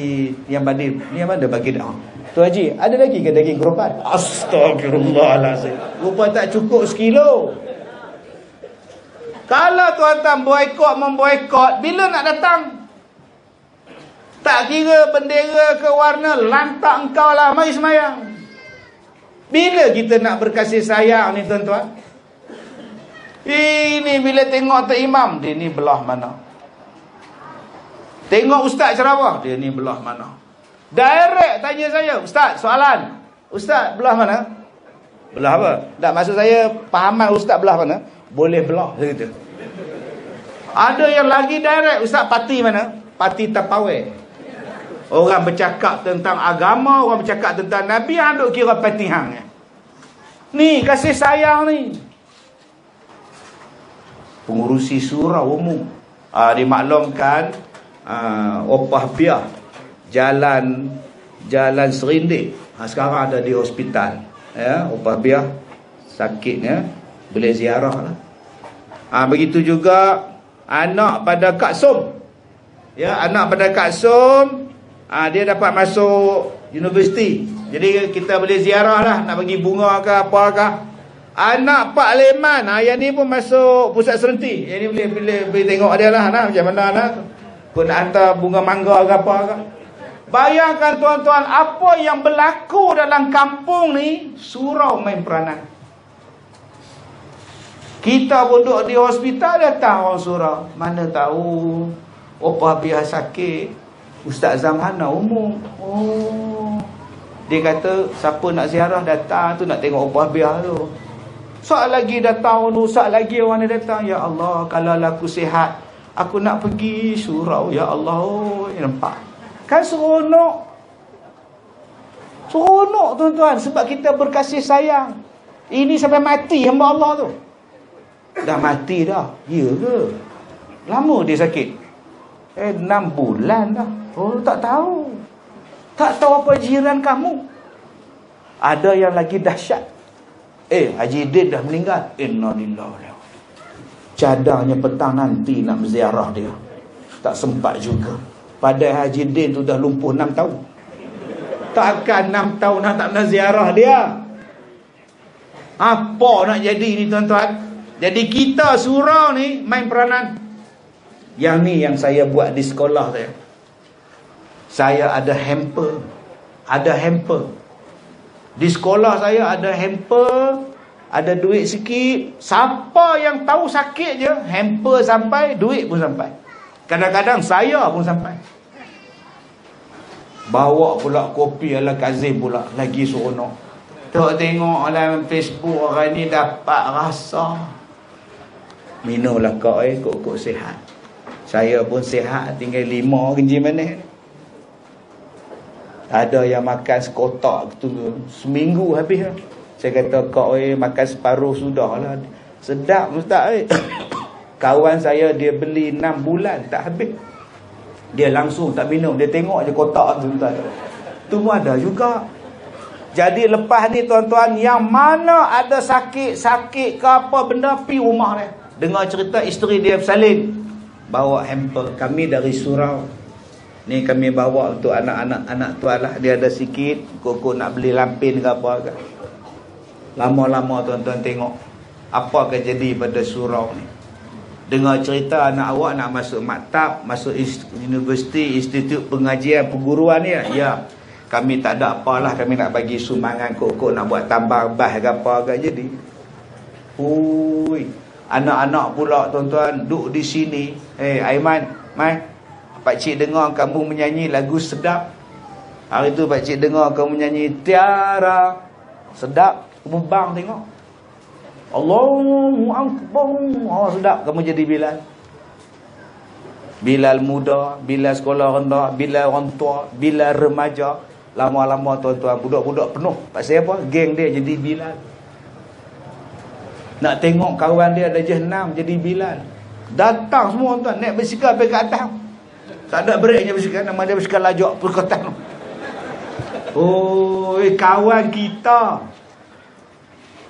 yang badil. Ni yang mana bagi dah. Tu Haji, ada lagi ke daging korban? Astagfirullahalazim. Rupa tak cukup 1 kilo. Kalau tuan-tuan memboikot, bila nak datang? Tak kira bendera ke warna, lantak engkau lah, mari semayang. Bila kita nak berkasih sayang ni tuan-tuan? Ini bila tengok Tok Imam, dia ni belah mana? Tengok ustaz ceramah, dia ni belah mana? Direct tanya saya, ustaz soalan. Ustaz belah mana? Belah apa? Tak, maksud saya pahaman ustaz belah mana? Boleh belah, saya kata. Ada yang lagi direct, ustaz parti mana? Parti Tapawai. Orang bercakap tentang agama, orang bercakap tentang Nabi, yang duk kira parti hang. Ni kasih sayang ni. Pengurusi surau umum dimaklumkan, opah biah jalan Serindik, sekarang ada di hospital ya. Opah biah sakitnya, boleh ziarah lah. Begitu juga anak pada Kak Som ya, anak pada Kak Som, dia dapat masuk universiti. Jadi kita boleh ziarah lah, nak bagi bunga ke apakah. Anak Pak Leman, yang ni pun masuk pusat serenti. Yang ni boleh tengok dia lah, macam mana nak. Kau nak hantar bunga mangga ke apa ke. Bayangkan tuan-tuan, apa yang berlaku dalam kampung ni, surau main peranan. Kita duduk di hospital, datang orang surau. Mana tahu, opah biar sakit, Ustaz Zamhana umum. Oh, dia kata, siapa nak ziarah datang tu, nak tengok opah biar tu. Saat lagi datang tu, saat lagi orang ni datang. Ya Allah, kalau aku sihat, aku nak pergi surau. Ya Allah, oh, nampak. Kan seronok. Seronok tuan-tuan, sebab kita berkasih sayang. Ini sampai mati hamba Allah tu. Dah mati dah. Ya ke? Lama dia sakit. 6 bulan dah. Oh, tak tahu. Tak tahu apa jiran kamu. Ada yang lagi dahsyat. Haji Din dah meninggal. Innalillahi. Cadarnya petang nanti nak berziarah dia. Tak sempat juga. Padahal Haji Din tu dah lumpuh 6 tahun. Takkan 6 tahun nak tak nak ziarah dia. Apa nak jadi ni tuan-tuan? Jadi kita surau ni main peranan. Yang ni yang saya buat di sekolah saya. Saya ada hamper. Ada hamper. Di sekolah saya ada hamper. Ada duit sikit. Siapa yang tahu sakit je, hamper sampai, duit pun sampai. Kadang-kadang saya pun sampai. Bawa pula kopi ala Kazim pula. Lagi seronok. Tengok dalam Facebook orang ni dapat rasa. Minumlah kau kok sihat. Saya pun sihat, tinggal 5 kenji manis. Ada yang makan sekotak tu seminggu habis lah. Saya kata kau makan separuh sudah lah. Sedap ustaz Kawan saya dia beli 6 bulan tak habis. Dia langsung tak minum, dia tengok je kotak tu tuan. Tu pun ada juga. Jadi lepas ni tuan-tuan, yang mana ada sakit ke apa benda, pi rumah dia. Dengar cerita isteri dia bersalin, bawa hamper. Kami dari surau ni, kami bawa untuk anak-anak tuan lah. Dia ada sikit, kok nak beli lampin ke apa ke. Lama-lama tuan-tuan tengok apa akan jadi pada surau ni. Dengar cerita anak awak nak masuk maktab, masuk universiti, institut pengajian perguruan ni. Ya, kami tak ada apalah, kami nak bagi sumbangan, kok nak buat tambah bas ke apa ke. Jadi anak-anak pula tuan-tuan duduk di sini. Aiman, mai, pakcik dengar kamu menyanyi lagu sedap. Hari tu pakcik dengar kamu menyanyi Tiara. Sedap. Kamu bang tengok. Allahu Akbar. Oh, sedap. Kamu jadi Bilal. Bilal muda, Bilal sekolah rendah, Bilal orang tua, Bilal remaja. Lama-lama tuan-tuan, budak-budak penuh. Pasal apa? Geng dia jadi Bilal. Nak tengok kawan dia darjah 6 jadi Bilal. Datang semua tuan, naik basikal pergi ke atas. Tak ada breaknya basikal, nama dia basikal lajak perkotaan. Kawan kita.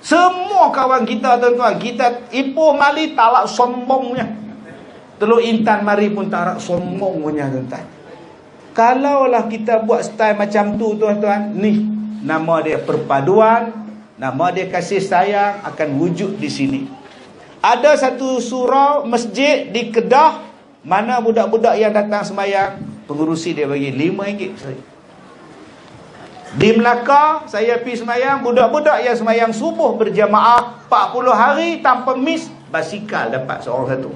Semua kawan kita tuan-tuan, kita Ipoh mali talak sombongnya. Teluk Intan mari pun tarak sombongnya tuan-tuan. Kalaulah kita buat style macam tu tuan-tuan, ni nama dia perpaduan, nama dia kasih sayang akan wujud di sini. Ada satu surau masjid di Kedah, mana budak-budak yang datang sembahyang, pengurusi dia bagi RM5 Di Melaka saya pergi sembahyang, budak-budak yang sembahyang subuh berjamaah 40 hari tanpa miss, basikal dapat seorang satu.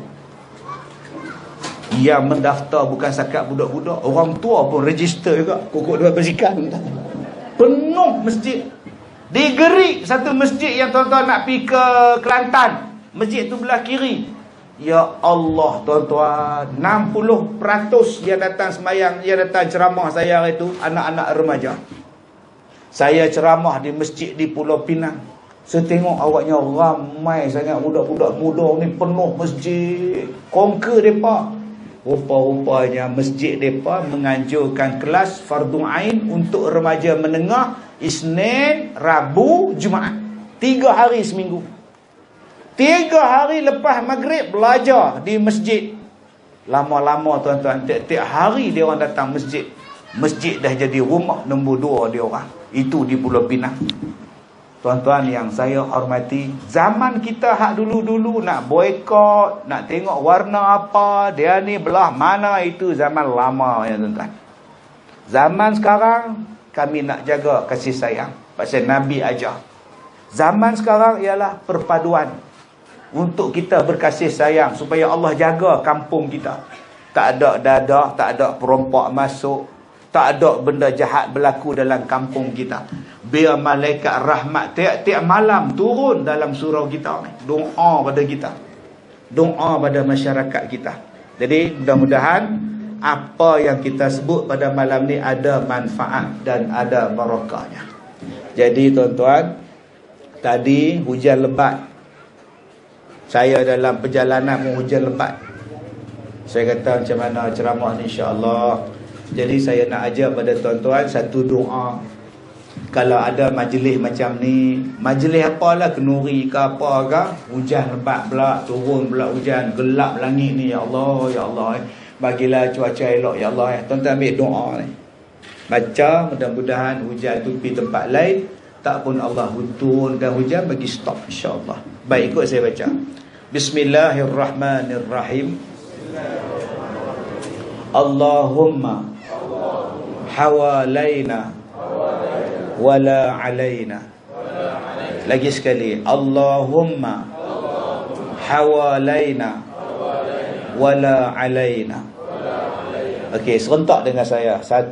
Yang mendaftar bukan setakat budak-budak, orang tua pun register juga, kokok dapat basikal. Penuh masjid. Di Gerik satu masjid yang tuan-tuan nak pergi ke Kelantan, masjid tu belah kiri. Ya Allah tuan-tuan, 60% yang datang sembahyang, yang datang ceramah saya hari itu anak-anak remaja. Saya ceramah di masjid di Pulau Pinang. Saya tengok awaknya ramai sangat budak-budak muda ni, penuh masjid. Conquer mereka. Rupa-rupanya masjid mereka menganjurkan kelas fardu ain untuk remaja menengah Isnin, Rabu, Jumaat. 3 hari seminggu. 3 hari lepas maghrib belajar di masjid. Lama-lama tuan-tuan, tiap-tiap hari dia orang datang masjid. Masjid dah jadi rumah nombor 2 dia orang. Itu di Pulau Pinang. Tuan-tuan yang saya hormati, zaman kita hak dulu-dulu nak boykot, nak tengok warna apa, dia ni belah mana, itu zaman lama ya tuan-tuan. Zaman sekarang kami nak jaga kasih sayang, pasal Nabi ajar. Zaman sekarang ialah perpaduan untuk kita berkasih sayang, supaya Allah jaga kampung kita. Tak ada dadah, tak ada perompak masuk, tak ada benda jahat berlaku dalam kampung kita. Biar malaikat rahmat tiap-tiap malam turun dalam surau kita ni, doa pada kita, doa pada masyarakat kita. Jadi mudah-mudahan apa yang kita sebut pada malam ni ada manfaat dan ada barakahnya. Jadi tuan-tuan, tadi hujan lebat. Saya dalam perjalanan pun hujan lebat. Saya kata macam mana ceramah ni, insya-Allah. Jadi saya nak ajar pada tuan-tuan satu doa. Kalau ada majlis macam ni, majlis apalah, kenuri ke apa ke, hujan lebat pula, turun pula hujan, gelap langit ni, ya Allah, ya Allah, bagilah cuaca elok, ya Allah. Tuan-tuan ambil doa ni, baca, mudah-mudahan hujan tu pergi tempat lain, tak pun Allah turunkan hujan, bagi stop, insya-Allah. Baik, ikut saya baca. Bismillahirrahmanirrahim. Allahumma hawalaina wala alaina. Lagi sekali, Allahumma hawalaina wala alaina. Okey, serentak dengan saya. 1,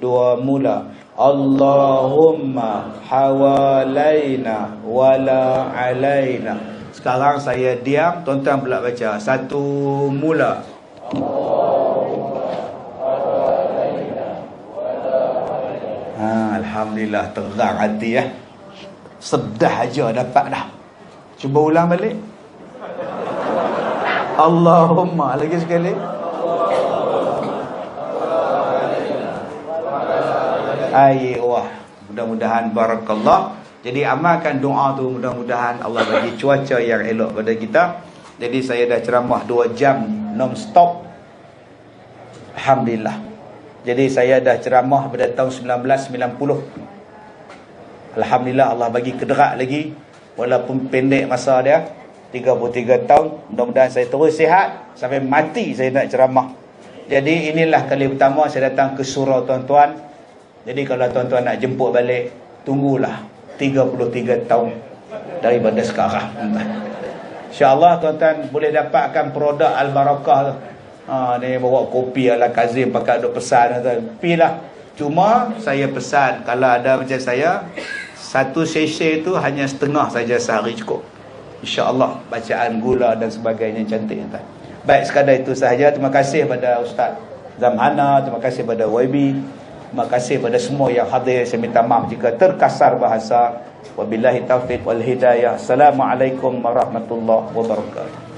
2, mula. Allahumma hawalaina wala alaina. Sekarang saya diam, tuan-tuan pula baca. 1, mula. Alhamdulillah, terang hati ya. Sedah aja dapat dah. Cuba ulang balik. Allahumma, lagi sekali. Wah, mudah-mudahan barakallah. Jadi amalkan doa tu, mudah-mudahan Allah bagi cuaca yang elok pada kita. Jadi saya dah ceramah 2 jam non-stop, alhamdulillah. Jadi saya dah ceramah pada tahun 1990. Alhamdulillah, Allah bagi kederat lagi, walaupun pendek masa dia, 33 tahun. Mudah-mudahan saya terus sihat sampai mati saya nak ceramah. Jadi inilah kali pertama saya datang ke surau tuan-tuan. Jadi kalau tuan-tuan nak jemput balik, tunggulah 33 tahun daripada sekarang. InsyaAllah tuan-tuan boleh dapatkan produk Al-Barakah tu. Ni bawa kopi ala Kazim pakai duk pesan tu. Pilah. Cuma saya pesan, kalau ada macam saya, 1 sesi tu hanya setengah saja sehari cukup. InsyaAllah bacaan gula dan sebagainya cantik tuan. Baik, sekadar itu sahaja. Terima kasih pada Ustaz Zamhana, terima kasih pada YB, terima kasih pada semua yang hadir. Saya minta maaf jika terkasar bahasa. Wabillahi taufiq wal hidayah. Assalamualaikum warahmatullahi wabarakatuh.